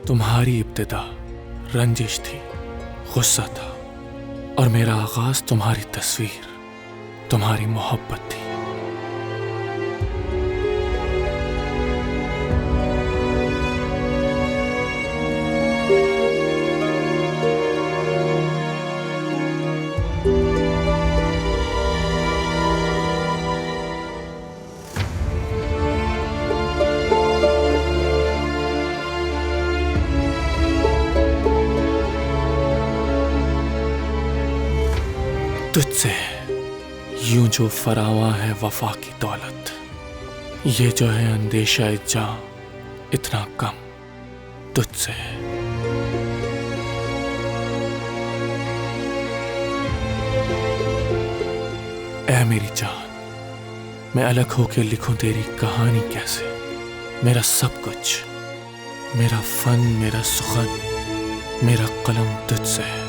तुम्हारी इब्तिदा रंजिश थी, गुस्सा था, और मेरा आगाज तुम्हारी तस्वीर, तुम्हारी मोहब्बत थी। तुझसे यूं जो फरावा है वफा की दौलत, ये जो है अंदेशा जां इतना कम तुझसे है। ऐ मेरी जान, मैं अलग होके लिखूं तेरी कहानी कैसे। मेरा सब कुछ, मेरा फन, मेरा सुखन, मेरा कलम तुझसे है।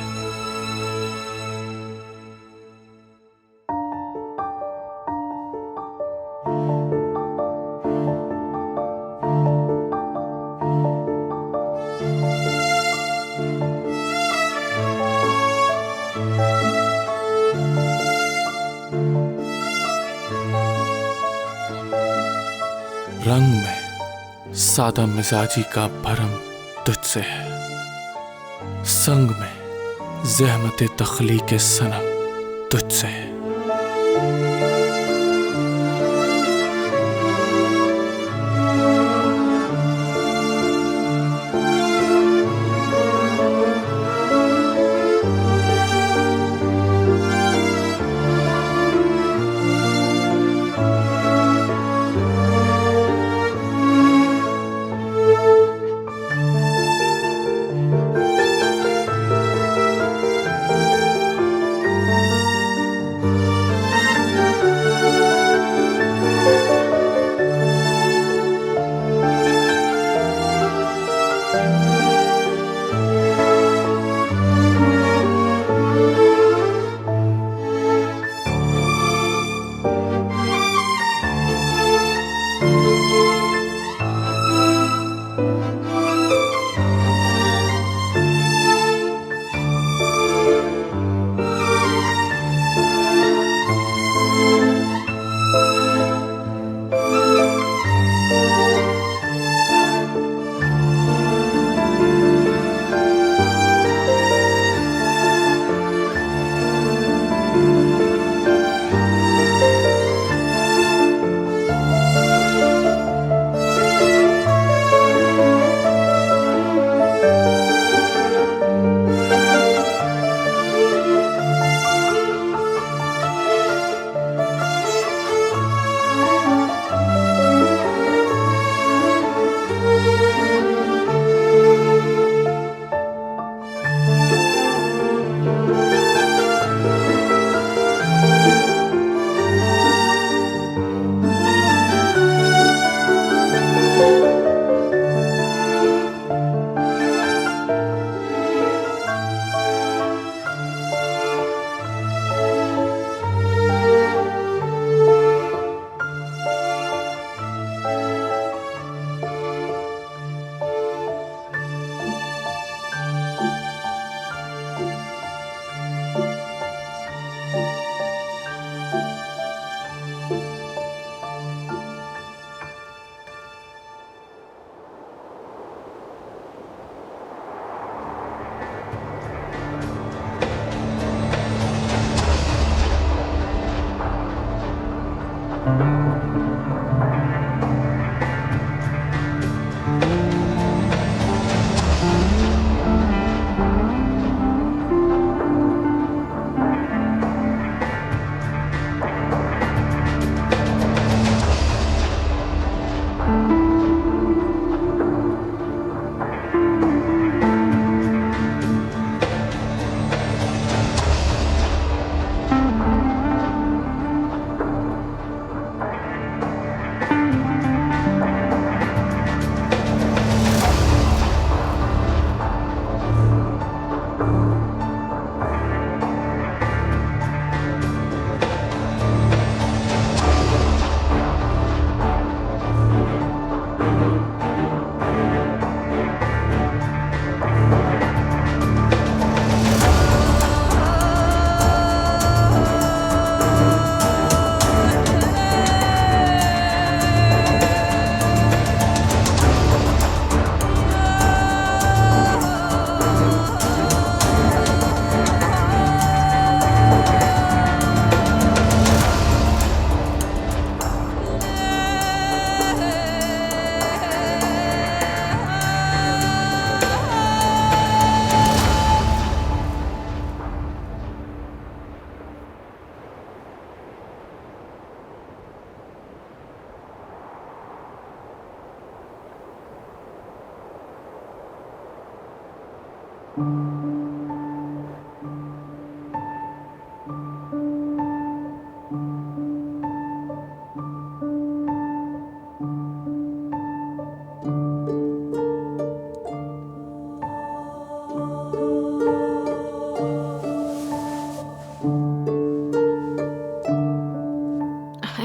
रंग में सादा मिजाजी का भरम तुझसे है, संग में ज़हमत तख्लीक सनम तुझसे है।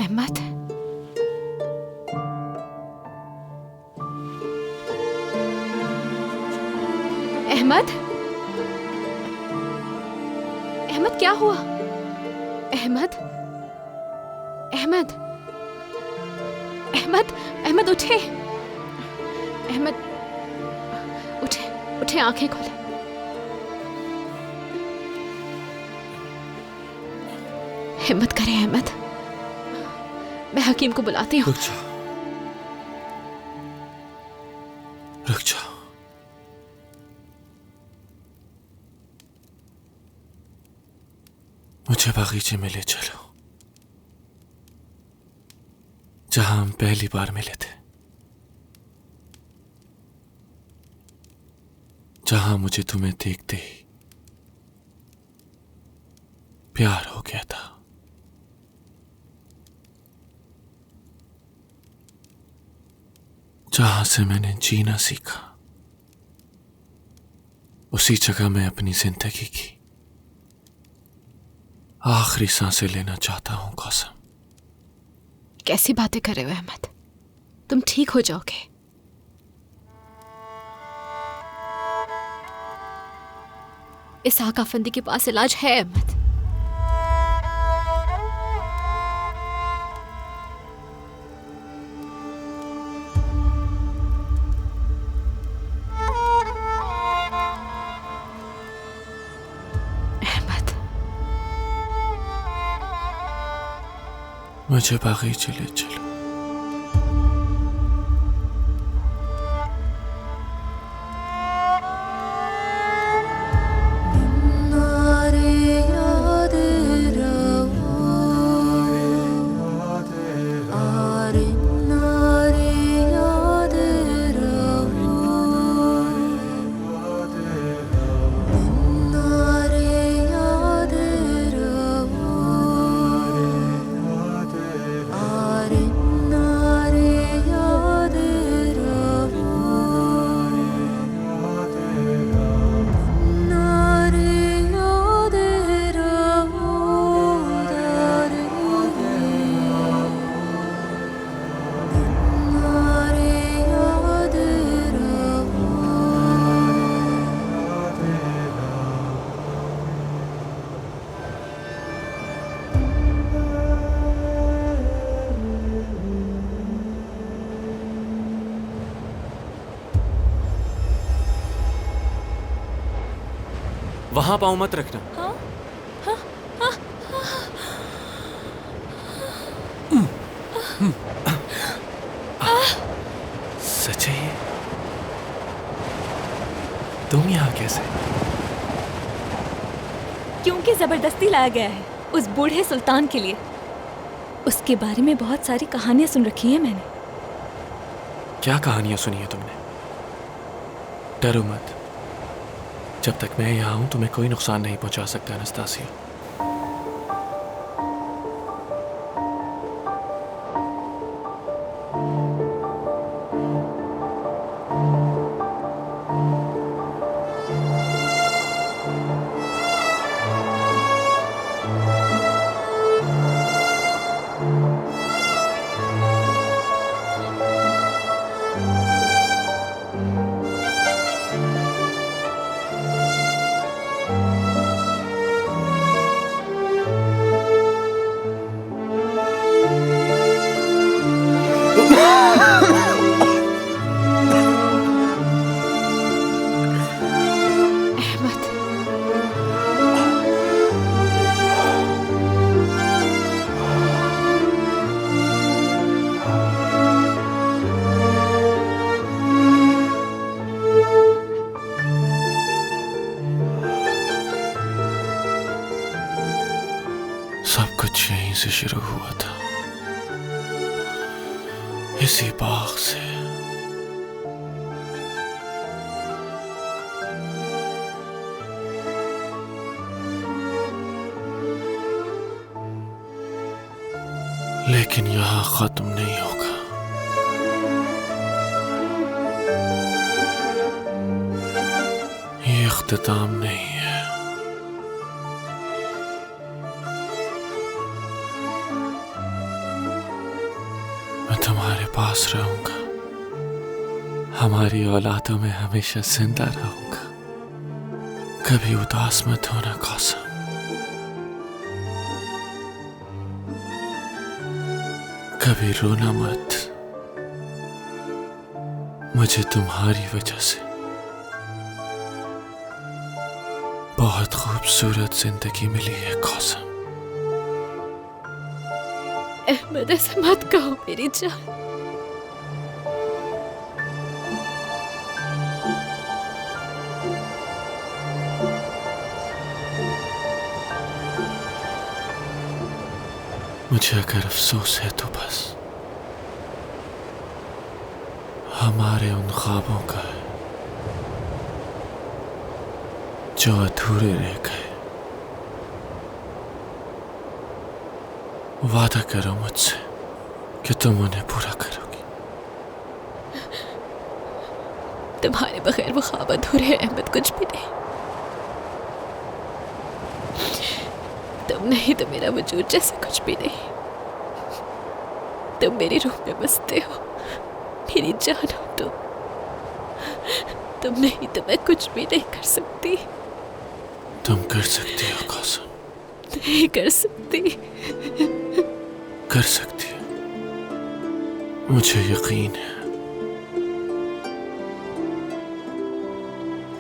अहमद, अहमद, अहमद क्या हुआ? अहमद, अहमद, अहमद, अहमद उठे। अहमद उठे, उठे, आंखें खोले। हिम्मत करें अहमद, मैं हकीम को बुलाती हूँ। रुक जाओ, रुक जाओ। मुझे बागीचे में ले चलो, जहां हम पहली बार मिले थे, जहां मुझे तुम्हें देखते ही प्यार हो गया था। जहां से मैंने जीना सीखा, उसी जगह मैं अपनी जिंदगी की आखिरी सांसें लेना चाहता हूं कसम। कैसी बातें कर रहे हो अहमद? तुम ठीक हो जाओगे। इस आका फंदी के पास इलाज है अहमद। मुझे बागीचे ले चलो। वहां पाँव मत रखना। हाँ? हाँ? हाँ? सच है ये? तुम यहाँ कैसे? क्योंकि जबरदस्ती लाया गया है उस बूढ़े सुल्तान के लिए। उसके बारे में बहुत सारी कहानियां सुन रखी है मैंने। क्या कहानियां सुनी है तुमने? डरो मत, जब तक मैं यहाँ हूं तुम्हें कोई नुकसान नहीं पहुंचा सकता एनास्तासिया। सब कुछ यहीं से शुरू हुआ था, इसी बाग से। लेकिन यहां खत्म नहीं होगा। ये इख्तिताम नहीं है। मैं तुम्हारे पास रहूंगा, हमारी औलादों में हमेशा जिंदा रहूंगा। कभी उदास मत होना कौसम। कभी रोना मत, मुझे तुम्हारी वजह से बहुत खूबसूरत जिंदगी मिली है कौसम। अहमद ऐसा मत कहो मेरी जान। मुझे अगर अफसोस है तो बस हमारे उन ख्वाबों का है जो अधूरे रह गए। वादा करो मुझसे कि तुम उन्हें पूरा करोगी। तुम्हारे बगैर वो ख्वाब अधूरे हैं अहमद, कुछ भी नहीं। तुम नहीं तो मेरा वजूद जैसे कुछ भी नहीं। तुम मेरी रूह में बसते हो, मेरी जान हो तुम नहीं तो मैं कुछ भी नहीं कर सकती। तुम कर सकती हो कौसम। नहीं कर सकती। कर सकती हो, मुझे यकीन है।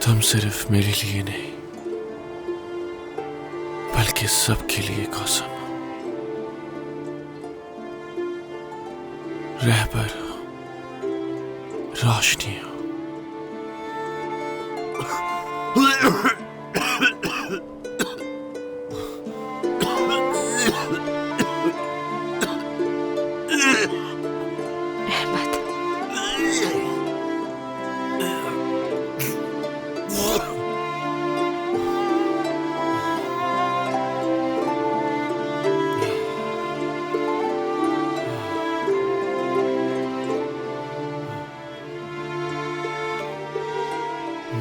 तुम सिर्फ मेरे लिए नहीं बल्कि सबके लिए कौसम हो। रहबर हो, रोशनी हो।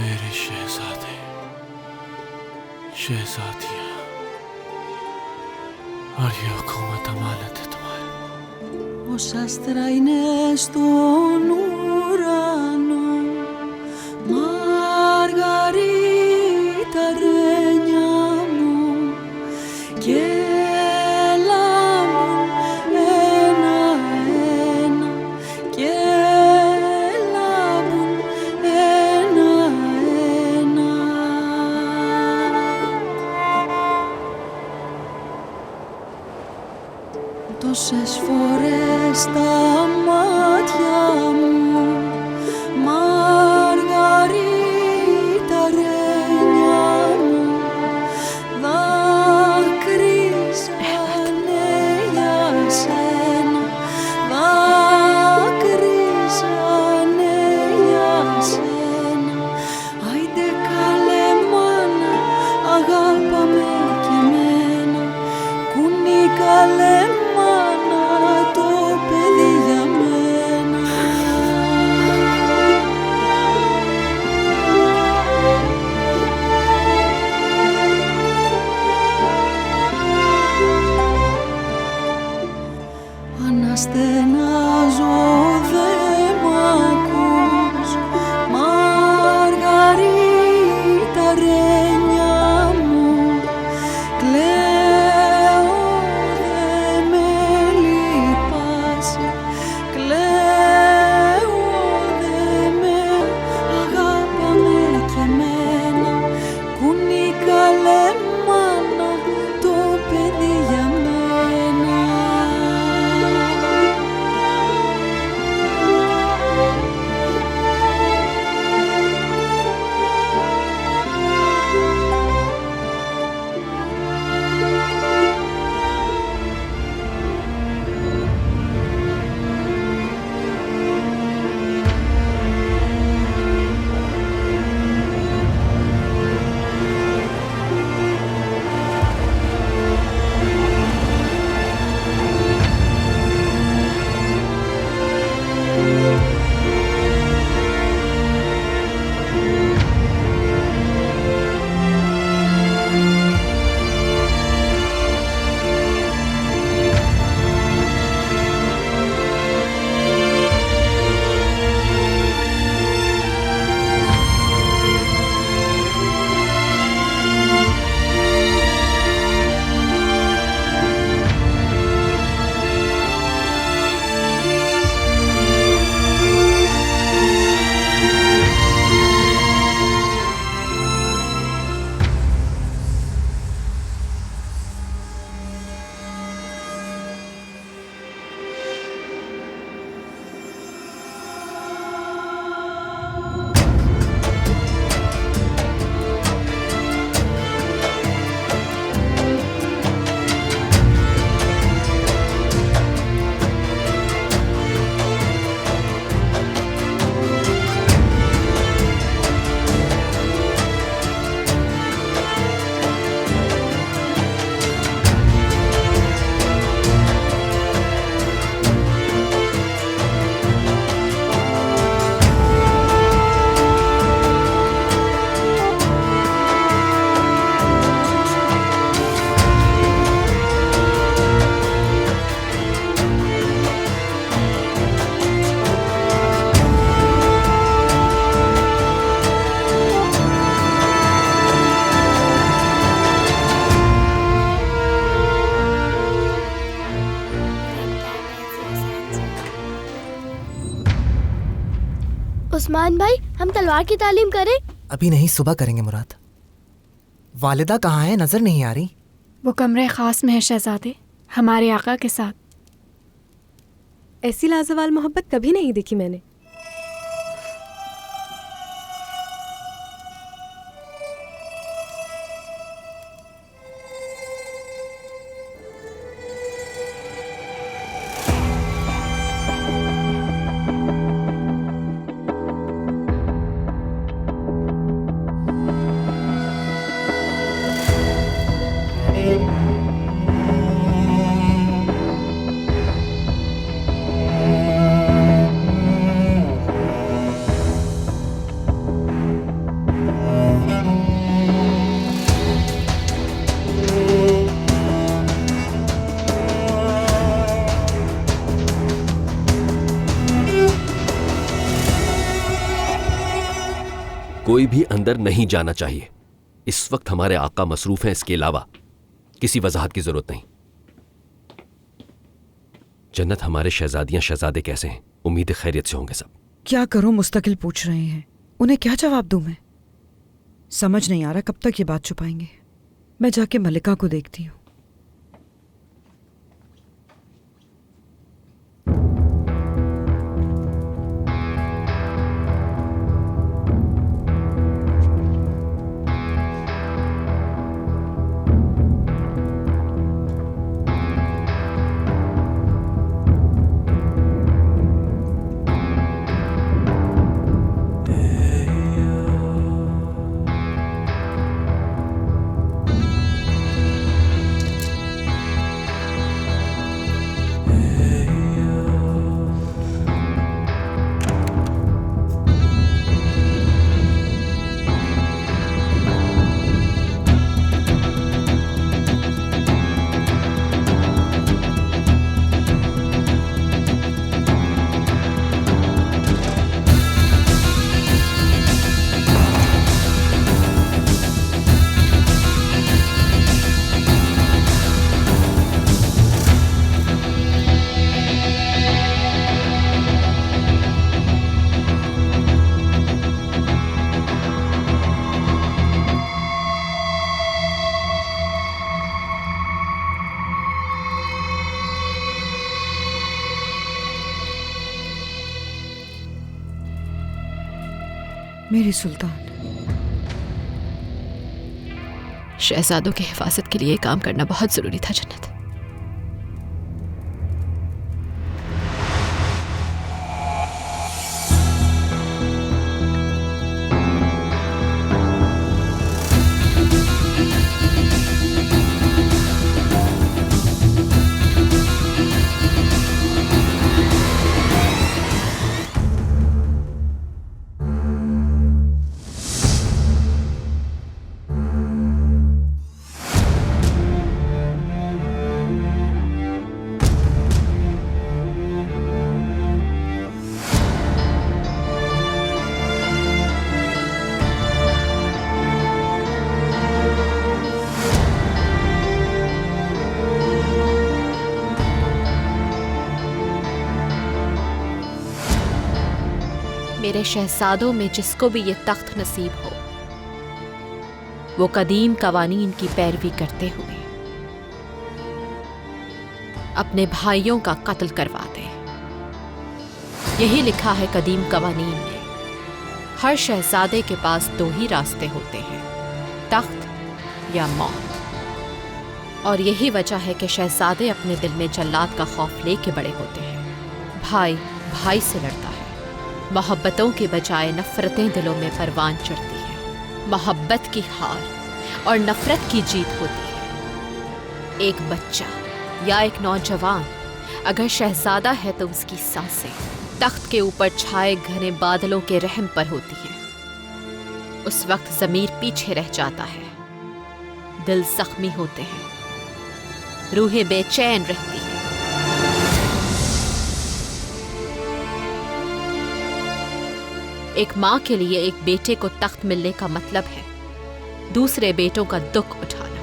मेरे शहजादे, शहजादियाँ, और ये हुकूमत अमानत है तुम्हारी। Ως άστρα είναι στον ουρανό, Μαργαρίτα ρένια μου, και λάμπουν ένα-ένα, και λάμπουν ένα-ένα. Τόσες φορές στα μάτια μου, Μαργαρίτα ρένια μου, δάκρυσανε για σένα, δάκρυσανε για σένα. Άιντε καλέ μάνα, αγάπαμε και εμένα, κουνή καλέ μάνα, το παιδί για μένα. Αναστενάζω, δε μ' ακούς, Μαργαρίτα ρένια μου, κλαίω, δε με λυπάσαι, κλαίω, δε με αγάπαμε κι εμένα, κουνή καλέ μάνα, το παιδί για μένα. उस्मान भाई, हम तलवार की तालीम करें? अभी नहीं, सुबह करेंगे मुराद। वालिदा कहाँ है, नजर नहीं आ रही। वो कमरे खास में है शहजादे, हमारे आका के साथ। ऐसी लाजवाल मोहब्बत कभी नहीं देखी मैंने। कोई भी अंदर नहीं जाना चाहिए। इस वक्त हमारे आका मसरूफ हैं, इसके अलावा किसी वजाहत की जरूरत नहीं। जन्नत, हमारे शहजादियां शहजादे कैसे हैं? उम्मीद खैरियत से होंगे सब। क्या करूं, मुस्तकिल पूछ रहे हैं, उन्हें क्या जवाब दूं मैं? समझ नहीं आ रहा कब तक ये बात छुपाएंगे। मैं जाके मलिका को देखती हूँ। मेरी सुल्तान। शहजादों की हिफाजत के लिए काम करना बहुत जरूरी था जन्नत। मेरे शहजादों में जिसको भी ये तख्त नसीब हो, वो कदीम कवानीन की पैरवी करते हुए अपने भाइयों का कत्ल करवा दे। यही लिखा है कदीम कवानीन में। हर शहजादे के पास दो ही रास्ते होते हैं, तख्त या मौत। और यही वजह है कि शहजादे अपने दिल में जल्लाद का खौफ लेके बड़े होते हैं। भाई भाई से लड़ता है, मोहब्बतों के बजाय नफरतें दिलों में परवान चढ़ती हैं। मोहब्बत की हार और नफरत की जीत होती है। एक बच्चा या एक नौजवान अगर शहजादा है तो उसकी सांसें तख्त के ऊपर छाए घने बादलों के रहम पर होती हैं। उस वक्त ज़मीर पीछे रह जाता है, दिल जख्मी होते हैं, रूहें बेचैन रहती हैं। एक माँ के लिए एक बेटे को तख्त मिलने का मतलब है दूसरे बेटों का दुख उठाना।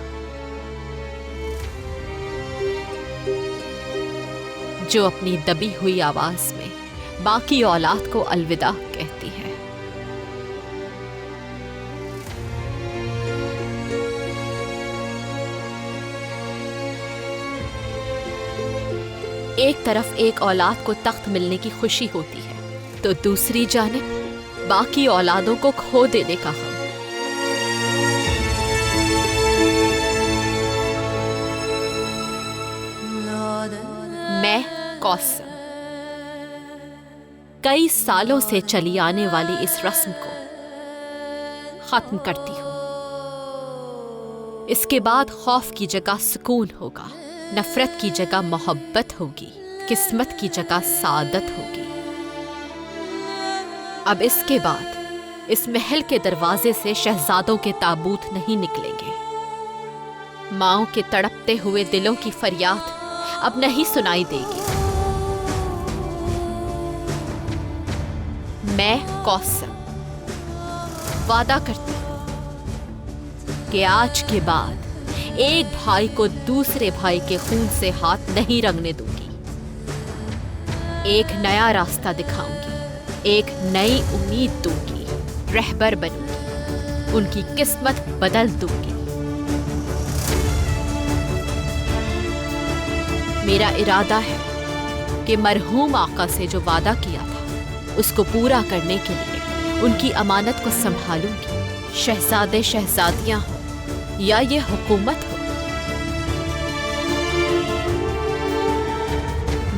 जो अपनी दबी हुई आवाज में बाकी औलाद को अलविदा कहती है। एक तरफ एक औलाद को तख्त मिलने की खुशी होती है तो दूसरी जानिब बाकी औलादों को खो देने का गम। मैं कौसम कई सालों से चली आने वाली इस रस्म को खत्म करती हूं। इसके बाद खौफ की जगह सुकून होगा, नफरत की जगह मोहब्बत होगी, किस्मत की जगह सादत होगी। अब इसके बाद इस महल के दरवाजे से शहजादों के ताबूत नहीं निकलेंगे। माओं के तड़पते हुए दिलों की फरियाद अब नहीं सुनाई देगी। मैं कौसम वादा करती हूं कि आज के बाद एक भाई को दूसरे भाई के खून से हाथ नहीं रंगने दूंगी। एक नया रास्ता दिखाऊंगी, एक नई उम्मीद दूंगी, रहबर बनूंगी, उनकी किस्मत बदल दूंगी। मेरा इरादा है कि मरहूम आका से जो वादा किया था उसको पूरा करने के लिए उनकी अमानत को संभालूंगी। शहजादे शहजादियां हो या ये हुकूमत हो,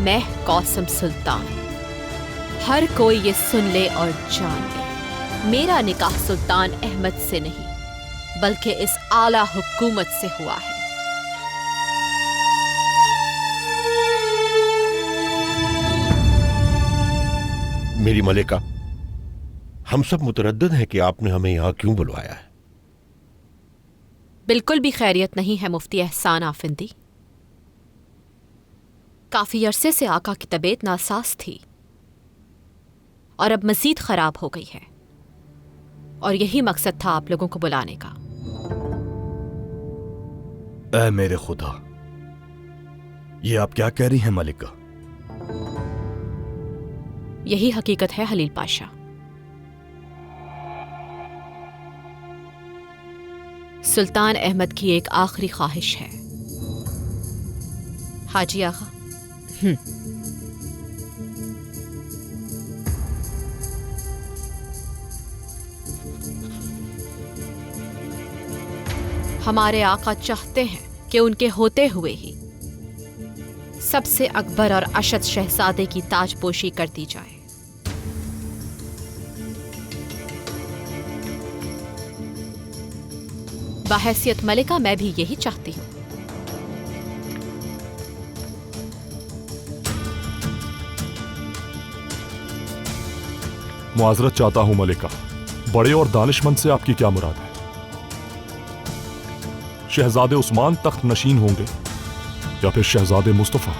मैं कौसम सुल्तान। हर कोई ये सुन ले और जान ले, मेरा निकाह सुल्तान अहमद से नहीं बल्कि इस आला हुकूमत से हुआ है। मेरी मलिका, हम सब मुतरद्दिद हैं कि आपने हमें यहां क्यों बुलवाया है। बिल्कुल भी खैरियत नहीं है मुफ्ती एहसान आफिंदी। काफी अरसे से आका की तबीयत नासाज थी और अब मजीद खराब हो गई है, और यही मकसद था आप लोगों को बुलाने का। ऐ मेरे खुदा, ये आप क्या कह रही हैं मलिका? यही हकीकत है हलील पाशा। सुल्तान अहमद की एक आखिरी ख्वाहिश है। हाजी आगा, हमारे आका चाहते हैं कि उनके होते हुए ही सबसे अकबर और अशद शहजादे की ताजपोशी कर दी जाए। बहैसियत मलिका मैं भी यही चाहती हूँ। मुआजरत चाहता हूं मलिका, बड़े और दानिशमंद से आपकी क्या मुराद है? शहजादे उस्मान तख्त नशीन होंगे या फिर शहजादे मुस्तफा?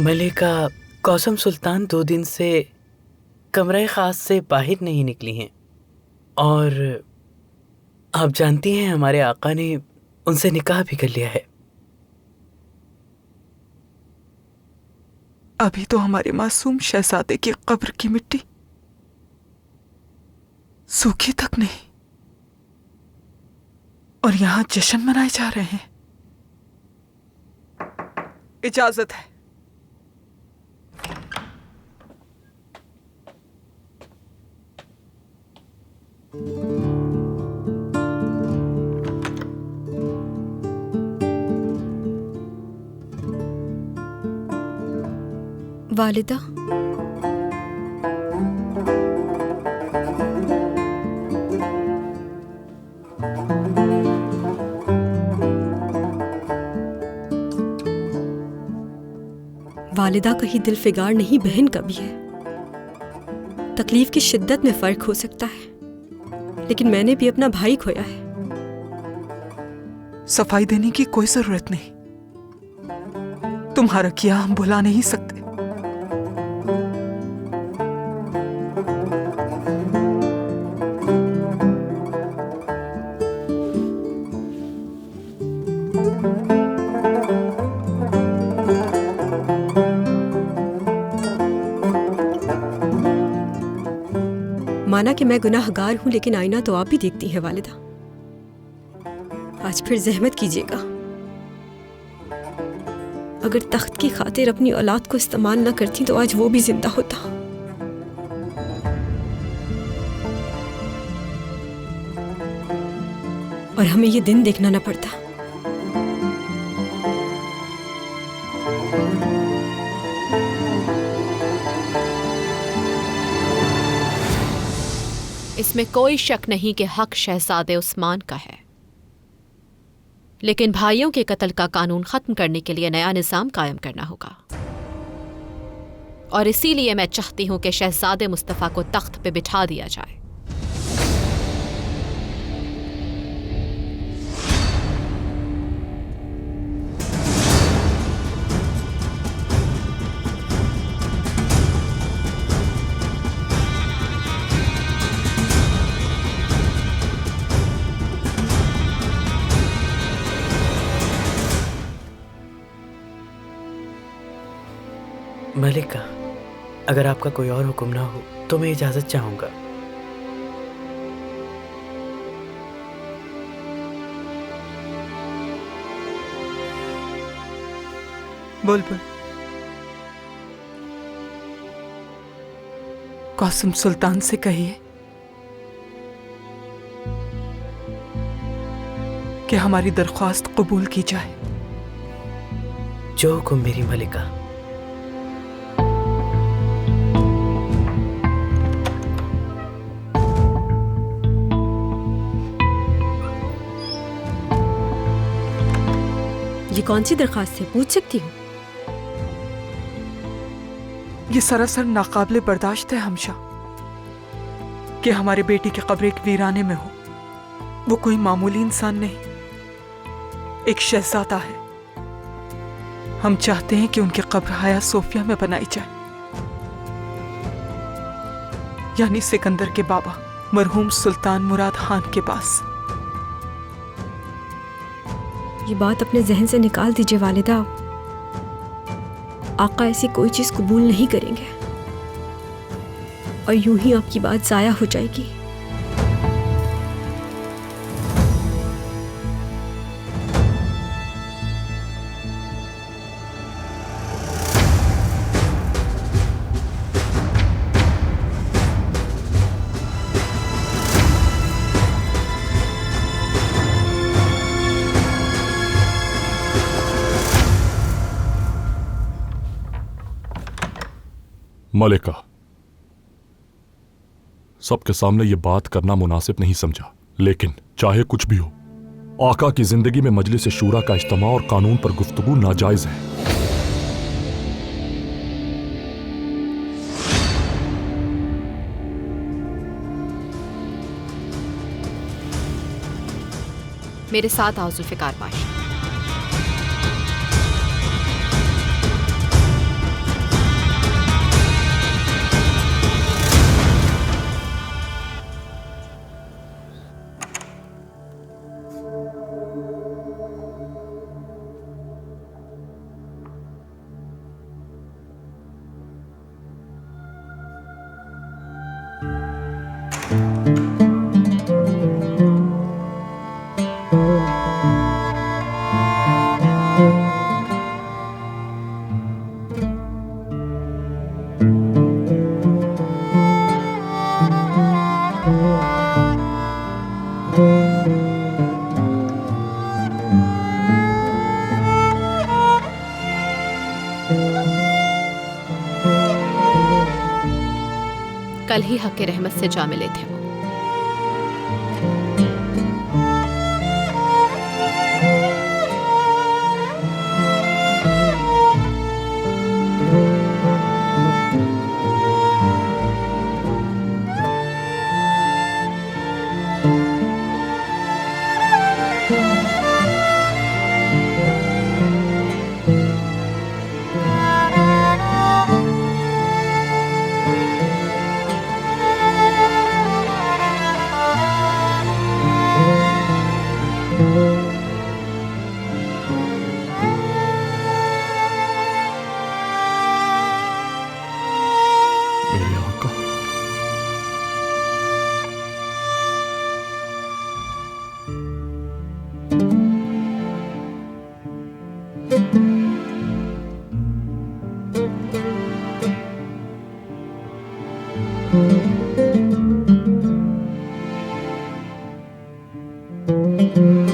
मलिका कौसम सुल्तान 2 दिन से कमरे खास से बाहर नहीं निकली हैं और आप जानती हैं हमारे आका ने उनसे निकाह भी कर लिया है। अभी तो हमारे मासूम शहजादे की कब्र की मिट्टी सूखी तक नहीं और यहां जश्न मनाए जा रहे हैं। इजाजत है। वालिदा, वालिदा कहीं दिल फिगार नहीं, बहन का भी है। तकलीफ की शिद्दत में फर्क हो सकता है, लेकिन मैंने भी अपना भाई खोया है। सफाई देने की कोई जरूरत नहीं, तुम्हारा किया हम भुला नहीं सकते। माना कि मैं गुनाहगार हूं, लेकिन आईना तो आप भी देखती हैं वालिदा। आज फिर जहमत कीजिएगा। अगर तख्त की खातिर अपनी औलाद को इस्तेमाल न करती तो आज वो भी जिंदा होता। और हमें ये दिन देखना न पड़ता। इसमें कोई शक नहीं कि हक शहजादे उस्मान का है, लेकिन भाइयों के कत्ल का कानून खत्म करने के लिए नया निजाम कायम करना होगा। और इसीलिए मैं चाहती हूं कि शहजादे मुस्तफा को तख्त पे बिठा दिया जाए। मलिका, अगर आपका कोई और हुक्म ना हो तो मैं इजाजत चाहूंगा। बोल बोल। कौसम सुल्तान से कहिए कि हमारी दरख्वास्त कबूल की जाए। जो हुक्म मेरी मलिका। ये कौन सी दरखास्त है, पूछ सकती हूँ? ये सरासर नाकाबिले बर्दाश्त है हमशा कि हमारे बेटी की कब्र एक वीराने में हो। वो कोई मामूली इंसान नहीं, एक शहजादा है। हम चाहते हैं कि उनकी कब्र हाया सोफिया में बनाई जाए, यानी सिकंदर के बाबा मरहूम सुल्तान मुराद खान के पास। ये बात अपने जहन से निकाल दीजिए वालिदा। आका ऐसी कोई चीज कबूल नहीं करेंगे और यूं ही आपकी बात जाया हो जाएगी। मलिका, सबके सामने ये बात करना मुनासिब नहीं समझा, लेकिन चाहे कुछ भी हो, आका की जिंदगी में मजलिस शूरा का इज्तिमा और कानून पर गुफ्तगू नाजायज है। मेरे साथ आओ जुल्फिकार पाशा। कल ही हक के रहमत से जा मिले थे वो। Thank you.